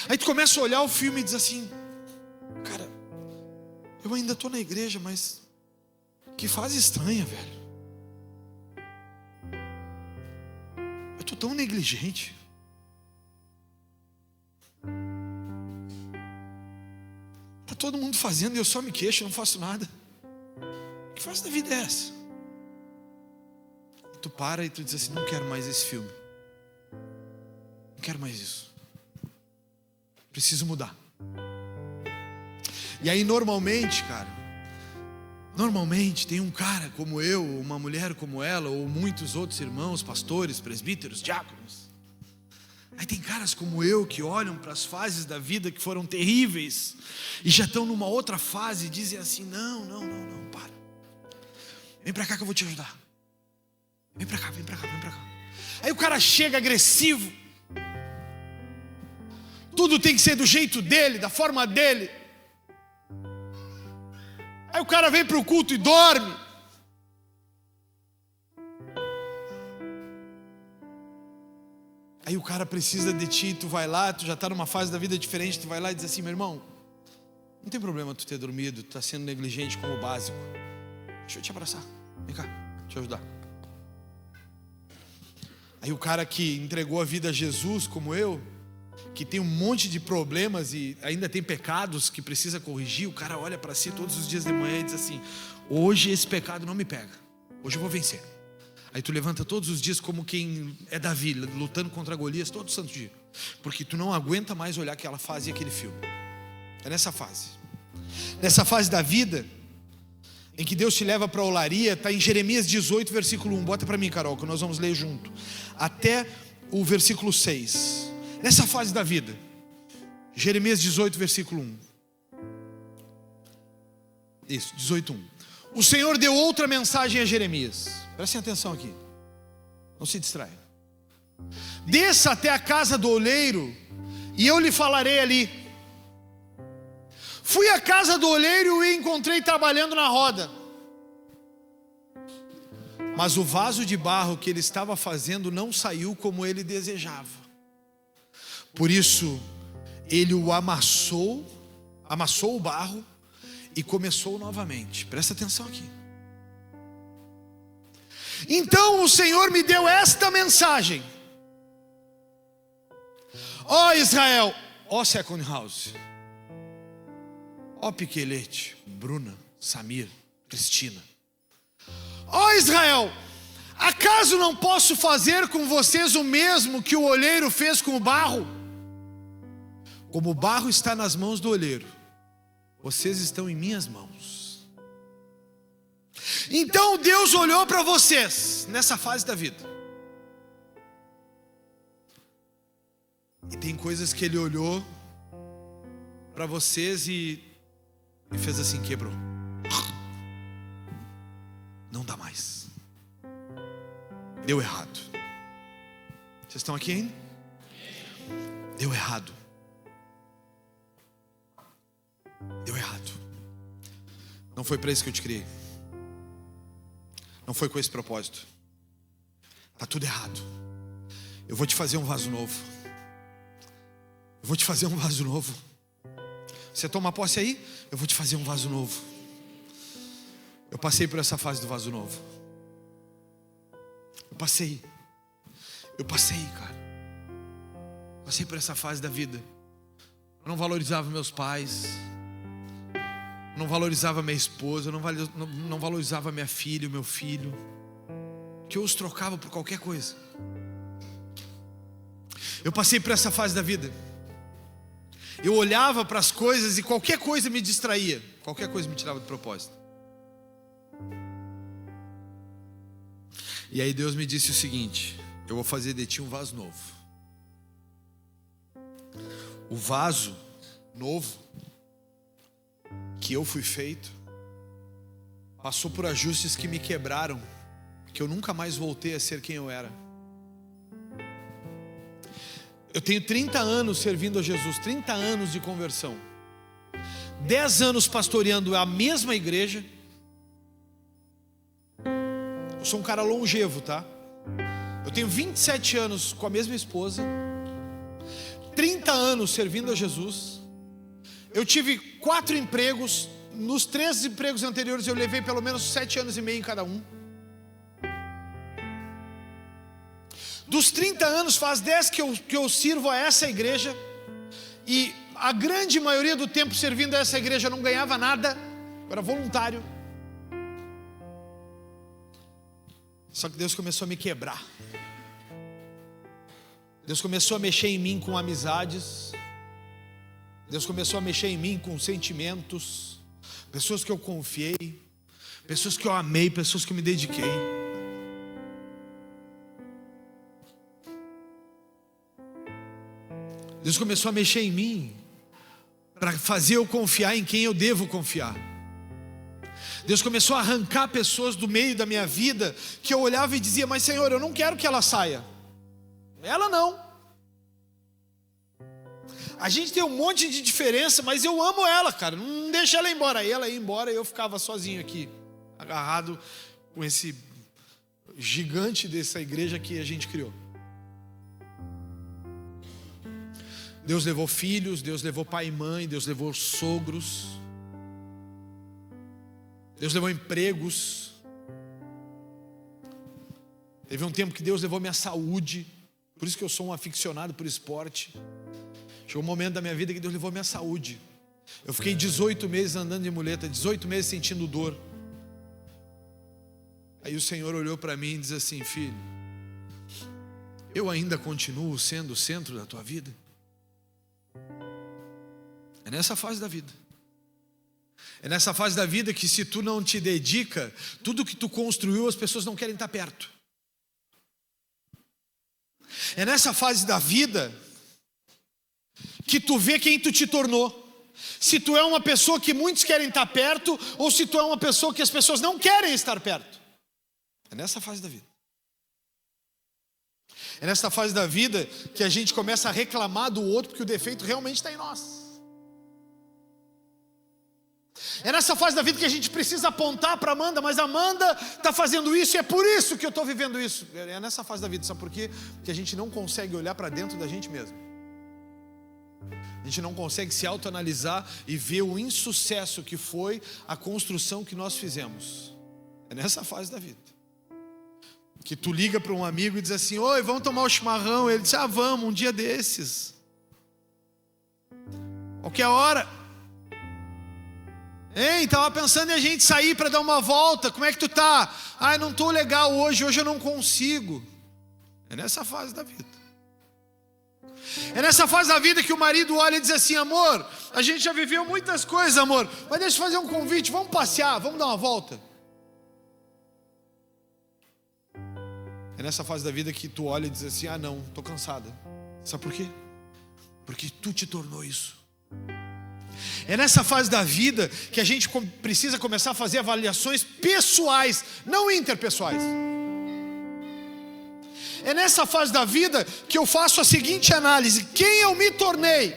Aí tu começa a olhar o filme e diz assim: cara, eu ainda estou na igreja, mas que fase estranha, velho. Eu estou tão negligente. Está todo mundo fazendo e eu só me queixo, não faço nada. Que fase da vida é essa? E tu para e tu diz assim: não quero mais esse filme. Não quero mais isso. Preciso mudar. E aí normalmente, cara, tem um cara como eu, uma mulher como ela, ou muitos outros irmãos, pastores, presbíteros, diáconos. Aí tem caras como eu que olham para as fases da vida que foram terríveis e já estão numa outra fase e dizem assim: não, para. Vem para cá que eu vou te ajudar. Vem para cá. Aí o cara chega agressivo. Tudo tem que ser do jeito dele, da forma dele. Aí o cara vem para o culto e dorme. Aí o cara precisa de ti, tu vai lá, tu já está numa fase da vida diferente, tu vai lá e diz assim: meu irmão, não tem problema tu ter dormido, tu está sendo negligente como básico. Deixa eu te abraçar, vem cá, te ajudar. Aí o cara que entregou a vida a Jesus, como eu, que tem um monte de problemas e ainda tem pecados que precisa corrigir, o cara olha para si todos os dias de manhã e diz assim: hoje esse pecado não me pega, hoje eu vou vencer. Aí tu levanta todos os dias como quem é Davi, lutando contra Golias todo santo dia, porque tu não aguenta mais olhar aquela fase e aquele filme. É nessa fase da vida em que Deus te leva para a olaria. Está em Jeremias 18, versículo 1. Bota para mim, Carol, que nós vamos ler junto até o versículo 6. Nessa fase da vida, Jeremias 18, versículo 1. Isso, 18, 1. O Senhor deu outra mensagem a Jeremias. Prestem atenção aqui, não se distraia. Desça até a casa do oleiro e eu lhe falarei ali. Fui à casa do oleiro e o encontrei trabalhando na roda, mas o vaso de barro que ele estava fazendo não saiu como ele desejava. Por isso ele o amassou o barro e começou novamente. Presta atenção aqui. Então o Senhor me deu esta mensagem: ó Israel, ó Second House, ó Piquelete, Bruna, Samir, Cristina, ó Israel, acaso não posso fazer com vocês o mesmo que o olheiro fez com o barro? Como o barro está nas mãos do olheiro, vocês estão em minhas mãos. Então Deus olhou para vocês nessa fase da vida, e tem coisas que Ele olhou para vocês e fez assim, quebrou. Não dá mais. Deu errado. Vocês estão aqui ainda? Deu errado. Deu errado. Não foi para isso que eu te criei. Não foi com esse propósito. Está tudo errado. Eu vou te fazer um vaso novo. Eu vou te fazer um vaso novo. Você toma posse aí? Eu vou te fazer um vaso novo. Eu passei por essa fase do vaso novo. Eu passei, cara. Passei por essa fase da vida. Eu não valorizava meus pais, não valorizava minha esposa, não valorizava minha filha, o meu filho, que eu os trocava por qualquer coisa. Eu passei por essa fase da vida. Eu olhava para as coisas e qualquer coisa me distraía, qualquer coisa me tirava do propósito. E aí Deus me disse o seguinte: eu vou fazer de ti um vaso novo. O vaso novo que eu fui feito passou por ajustes que me quebraram, que eu nunca mais voltei a ser quem eu era. Eu tenho 30 anos servindo a Jesus, 30 anos de conversão, 10 anos pastoreando a mesma igreja. Eu sou um cara longevo, tá? Eu tenho 27 anos com a mesma esposa, 30 anos servindo a Jesus. Eu tive 4 empregos. Nos 3 empregos anteriores eu levei pelo menos 7 anos e meio em cada um. Dos 30 anos, faz 10 que eu sirvo a essa igreja. E a grande maioria do tempo servindo a essa igreja eu não ganhava nada, eu era voluntário. Só que Deus começou a me quebrar. Deus começou a mexer em mim com amizades. Deus começou a mexer em mim com sentimentos. Pessoas que eu confiei, pessoas que eu amei, pessoas que eu me dediquei. Deus começou a mexer em mim para fazer eu confiar em quem eu devo confiar. Deus começou a arrancar pessoas do meio da minha vida que eu olhava e dizia: mas Senhor, eu não quero que ela saia. Ela não. A gente tem um monte de diferença, mas eu amo ela, cara. Não deixa ela ir embora. Aí ela ia embora e eu ficava sozinho aqui, agarrado com esse gigante dessa igreja que a gente criou. Deus levou filhos, Deus levou pai e mãe, Deus levou sogros, Deus levou empregos. Teve um tempo que Deus levou minha saúde. Por isso que eu sou um aficionado por esporte. Chegou um momento da minha vida que Deus levou minha saúde. Eu fiquei 18 meses andando de muleta, 18 meses sentindo dor. Aí o Senhor olhou para mim e disse assim: filho, eu ainda continuo sendo o centro da tua vida? É nessa fase da vida. É nessa fase da vida que, se tu não te dedica, tudo que tu construiu, as pessoas não querem estar perto. É nessa fase da vida que tu vê quem tu te tornou. Se tu é uma pessoa que muitos querem estar perto, ou se tu é uma pessoa que as pessoas não querem estar perto. É nessa fase da vida. É nessa fase da vida que a gente começa a reclamar do outro, porque o defeito realmente está em nós. É nessa fase da vida que a gente precisa apontar para Amanda: mas Amanda está fazendo isso e é por isso que eu estou vivendo isso. É nessa fase da vida, sabe por quê? Porque a gente não consegue olhar para dentro da gente mesmo. A gente não consegue se autoanalisar e ver o insucesso que foi a construção que nós fizemos. É nessa fase da vida que tu liga para um amigo e diz assim: oi, vamos tomar o chimarrão? Ele diz: ah, vamos, um dia desses, qualquer hora. Ei, estava pensando em a gente sair para dar uma volta, como é que tu tá? Ah, não estou legal hoje eu não consigo. É nessa fase da vida. É nessa fase da vida que o marido olha e diz assim: amor, a gente já viveu muitas coisas, amor, mas deixa eu fazer um convite, vamos passear, vamos dar uma volta. É nessa fase da vida que tu olha e diz assim: ah não, estou cansada. Sabe por quê? Porque tu te tornou isso. É nessa fase da vida que a gente precisa começar a fazer avaliações pessoais, não interpessoais. É nessa fase da vida que eu faço a seguinte análise: quem eu me tornei?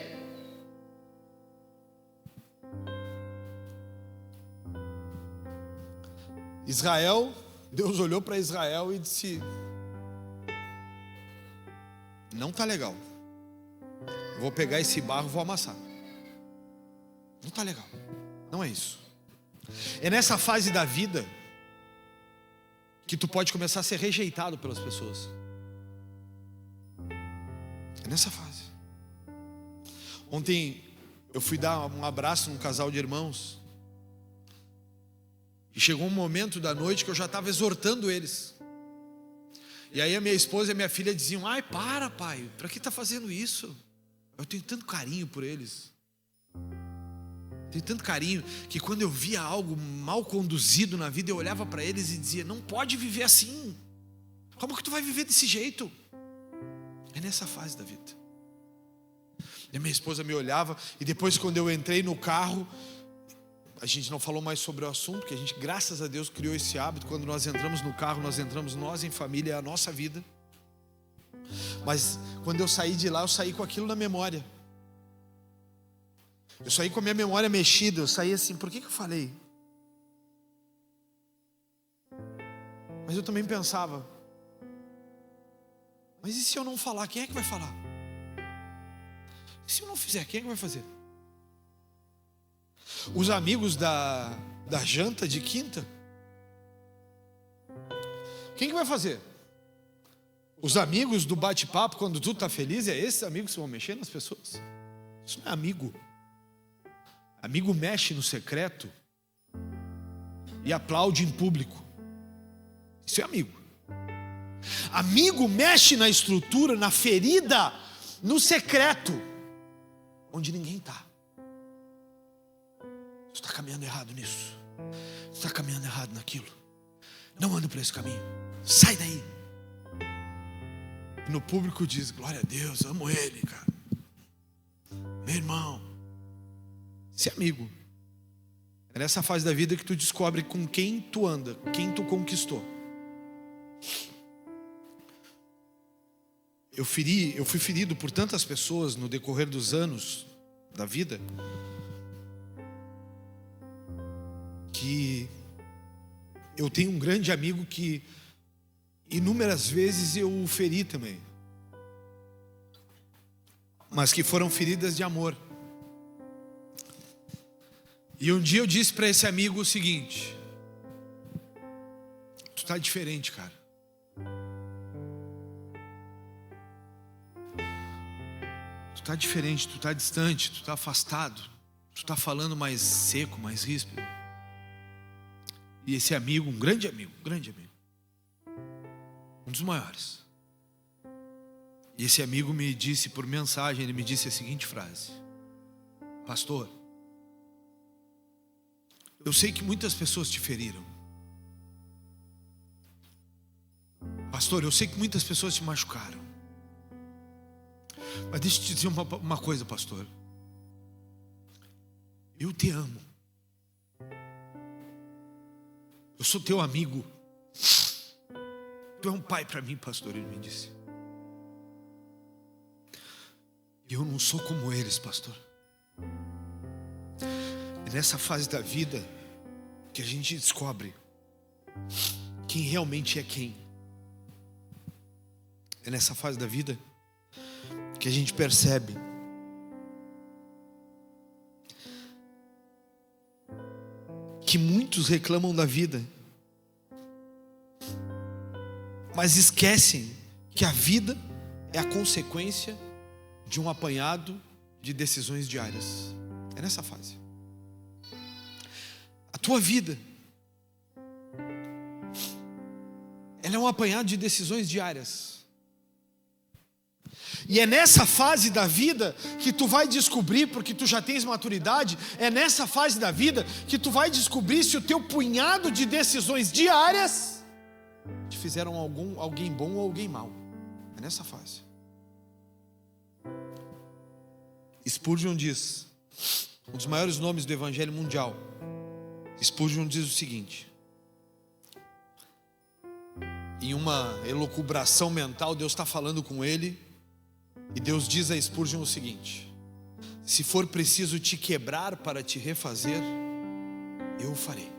Israel, Deus olhou para Israel e disse: não está legal, eu vou pegar esse barro e vou amassar. Não está legal, não é isso. É nessa fase da vida que tu pode começar a ser rejeitado pelas pessoas. É nessa fase. Ontem eu fui dar um abraço num casal de irmãos, e chegou um momento da noite que eu já estava exortando eles. E aí a minha esposa e a minha filha diziam: ai, para, pai, para que está fazendo isso? Eu tenho tanto carinho por eles. Tenho tanto carinho que quando eu via algo mal conduzido na vida, eu olhava para eles e dizia: não pode viver assim. Como que tu vai viver desse jeito? É nessa fase da vida. E a minha esposa me olhava, e depois quando eu entrei no carro, a gente não falou mais sobre o assunto, porque a gente, graças a Deus, criou esse hábito. Quando nós entramos no carro, nós entramos nós em família, é a nossa vida. Mas quando eu saí de lá, eu saí com aquilo na memória. Eu saí com a minha memória mexida. Eu saí assim: por que eu falei? Mas eu também pensava: mas e se eu não falar, quem é que vai falar? E se eu não fizer, quem é que vai fazer? Os amigos da janta de quinta, quem que vai fazer? Os amigos do bate-papo, quando tudo está feliz, é esses amigos que vão mexer nas pessoas? Isso não é amigo. Amigo mexe no secreto e aplaude em público. Isso é amigo. Amigo mexe na estrutura, na ferida, no secreto, onde ninguém está. Você está caminhando errado nisso. Você está caminhando errado naquilo. Não anda por esse caminho. Sai daí. E no público diz: glória a Deus, amo ele, cara. Meu irmão. Esse é amigo. É nessa fase da vida que tu descobre com quem tu anda, quem tu conquistou. Eu fui ferido por tantas pessoas no decorrer dos anos da vida, que eu tenho um grande amigo que inúmeras vezes eu o feri também, mas que foram feridas de amor. E um dia eu disse para esse amigo o seguinte: tu tá diferente, cara. Tu tá diferente, tu tá distante, tu tá afastado, tu tá falando mais seco, mais ríspido. E esse amigo, um grande amigo, um dos maiores. E esse amigo me disse por mensagem, ele me disse a seguinte frase: pastor, eu sei que muitas pessoas te feriram. Pastor, eu sei que muitas pessoas te machucaram. Mas deixa eu te dizer uma coisa, pastor. Eu te amo. Eu sou teu amigo. Tu é um pai para mim, pastor, ele me disse. Eu não sou como eles, pastor. É nessa fase da vida que a gente descobre quem realmente é quem. É nessa fase da vida que a gente percebe que muitos reclamam da vida, mas esquecem que a vida é a consequência de um apanhado de decisões diárias. É nessa fase. A tua vida, ela é um apanhado de decisões diárias. E é nessa fase da vida que tu vai descobrir, porque tu já tens maturidade, é nessa fase da vida que tu vai descobrir se o teu punhado de decisões diárias te fizeram alguém bom ou alguém mau. É nessa fase. Spurgeon diz, um dos maiores nomes do evangelho mundial, Spurgeon diz o seguinte: em uma elucubração mental, Deus está falando com ele, e Deus diz a Spurgeon o seguinte: se for preciso te quebrar para te refazer, eu o farei.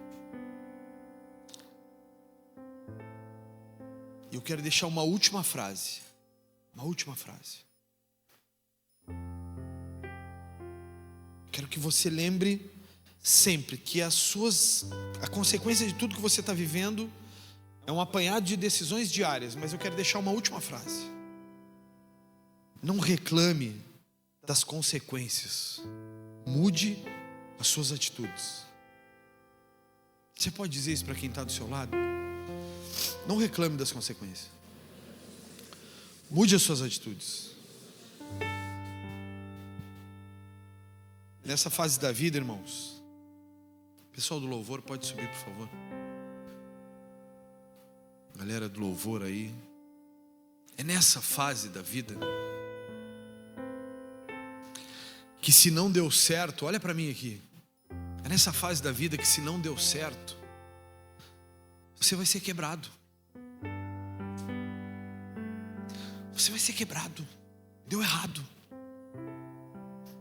E eu quero deixar uma última frase. Quero que você lembre sempre que a consequência de tudo que você está vivendo é um apanhado de decisões diárias. Mas eu quero deixar uma última frase. Não reclame das consequências. Mude as suas atitudes. Você pode dizer isso para quem está do seu lado? Não reclame das consequências. Mude as suas atitudes. Nessa fase da vida, irmãos, pessoal do louvor, pode subir, por favor. Galera do louvor aí. É nessa fase da vida que, se não deu certo, olha para mim aqui. É nessa fase da vida que, se não deu certo, você vai ser quebrado. Você vai ser quebrado. Deu errado.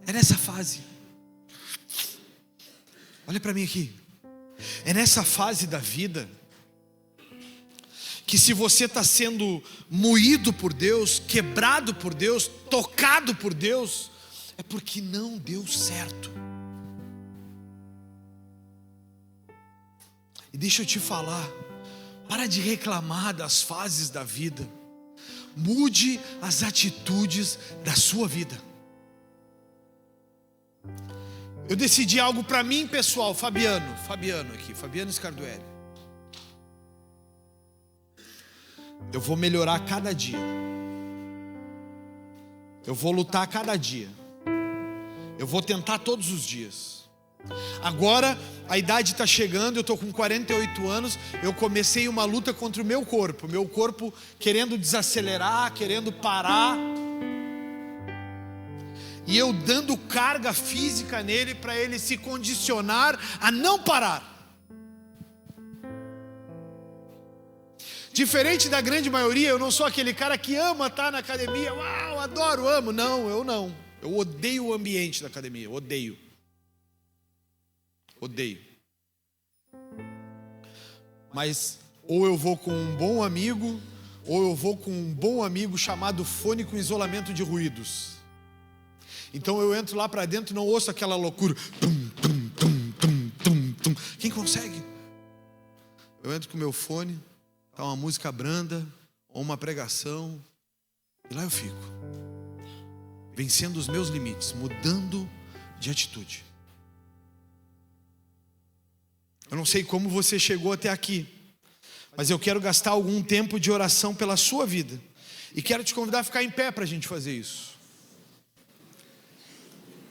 É nessa fase. Olha para mim aqui. É nessa fase da vida que, se você está sendo moído por Deus, quebrado por Deus, tocado por Deus, é porque não deu certo. E deixa eu te falar, para de reclamar das fases da vida. Mude as atitudes da sua vida. Eu decidi algo para mim, pessoal. Fabiano aqui, Fabiano Scarduelli. Eu vou melhorar cada dia. Eu vou lutar cada dia. Eu vou tentar todos os dias. Agora a idade está chegando, eu estou com 48 anos. Eu comecei uma luta contra o meu corpo querendo desacelerar, querendo parar, e eu dando carga física nele para ele se condicionar a não parar. Diferente da grande maioria, eu não sou aquele cara que ama estar na academia. Uau, adoro, amo. Não, eu não. Eu odeio o ambiente da academia, eu odeio. Mas ou eu vou com um bom amigo, ou eu vou com um bom amigo chamado fone com isolamento de ruídos. Então eu entro lá para dentro e não ouço aquela loucura. Tum, tum, tum, tum, tum, tum. Quem consegue? Eu entro com o meu fone, tá uma música branda, ou uma pregação, e lá eu fico, vencendo os meus limites, mudando de atitude. Eu não sei como você chegou até aqui, mas eu quero gastar algum tempo de oração pela sua vida, e quero te convidar a ficar em pé para a gente fazer isso.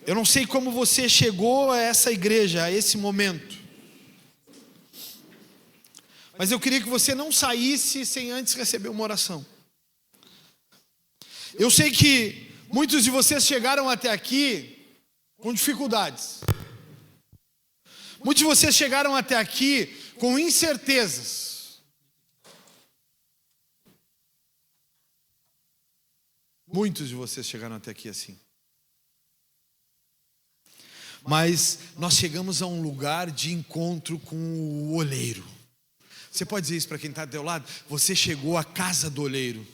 Eu não sei como você chegou a essa igreja, a esse momento, mas eu queria que você não saísse sem antes receber uma oração. Eu sei que muitos de vocês chegaram até aqui com dificuldades. Muitos de vocês chegaram até aqui com incertezas. Muitos de vocês chegaram até aqui assim. Mas nós chegamos a um lugar de encontro com o oleiro. Você pode dizer isso para quem está do teu lado? Você chegou à casa do oleiro.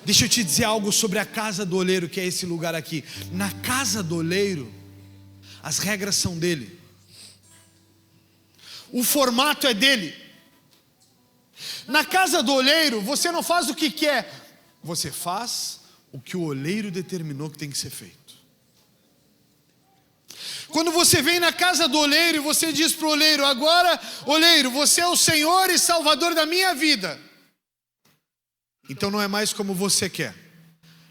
Deixa eu te dizer algo sobre a casa do oleiro, que é esse lugar aqui. Na casa do oleiro, as regras são dele. O formato é dele. Na casa do oleiro, você não faz o que quer. Você faz o que o oleiro determinou que tem que ser feito. Quando você vem na casa do oleiro e você diz para o oleiro: agora, oleiro, você é o Senhor e Salvador da minha vida. Então não é mais como você quer.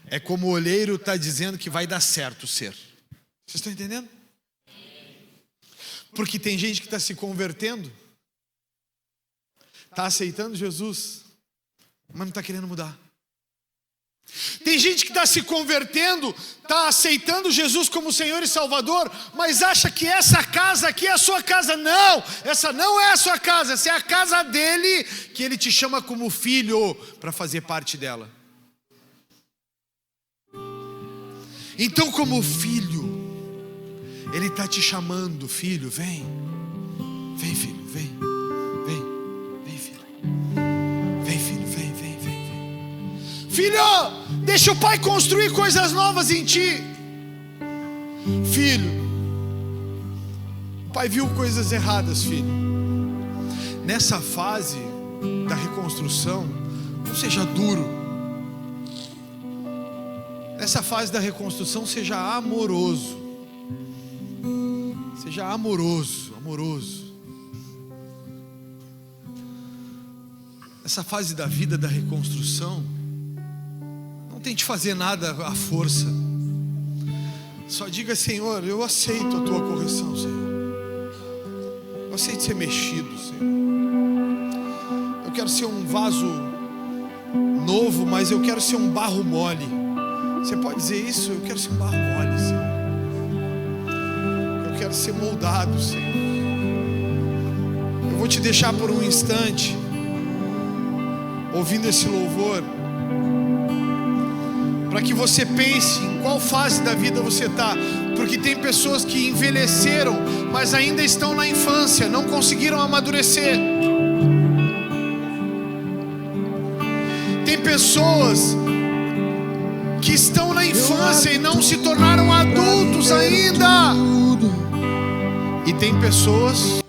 É como o oleiro está dizendo que vai dar certo ser. Vocês estão entendendo? Porque tem gente que está se convertendo, está aceitando Jesus, mas não está querendo mudar. Tem gente que está se convertendo, está aceitando Jesus como Senhor e Salvador, mas acha que essa casa aqui é a sua casa. Não, essa não é a sua casa, essa é a casa dele, que ele te chama como filho para fazer parte dela. Então, como filho, ele está te chamando: filho, vem. Vem, filho, vem. Vem, filho. Vem, filho, vem. Filho, deixa o pai construir coisas novas em ti. Filho, o pai viu coisas erradas, filho. Nessa fase da reconstrução, não seja duro. Nessa fase da reconstrução, seja amoroso. Seja amoroso. Essa fase da vida da reconstrução, tente fazer nada à força. Só diga: Senhor, eu aceito a tua correção, Senhor. Eu aceito ser mexido, Senhor. Eu quero ser um vaso novo, mas eu quero ser um barro mole. Você pode dizer isso? Eu quero ser um barro mole, Senhor. Eu quero ser moldado, Senhor. Eu vou te deixar por um instante, ouvindo esse louvor, para que você pense em qual fase da vida você está. Porque tem pessoas que envelheceram, mas ainda estão na infância, não conseguiram amadurecer. Tem pessoas que estão na infância e não se tornaram adultos ainda. E tem pessoas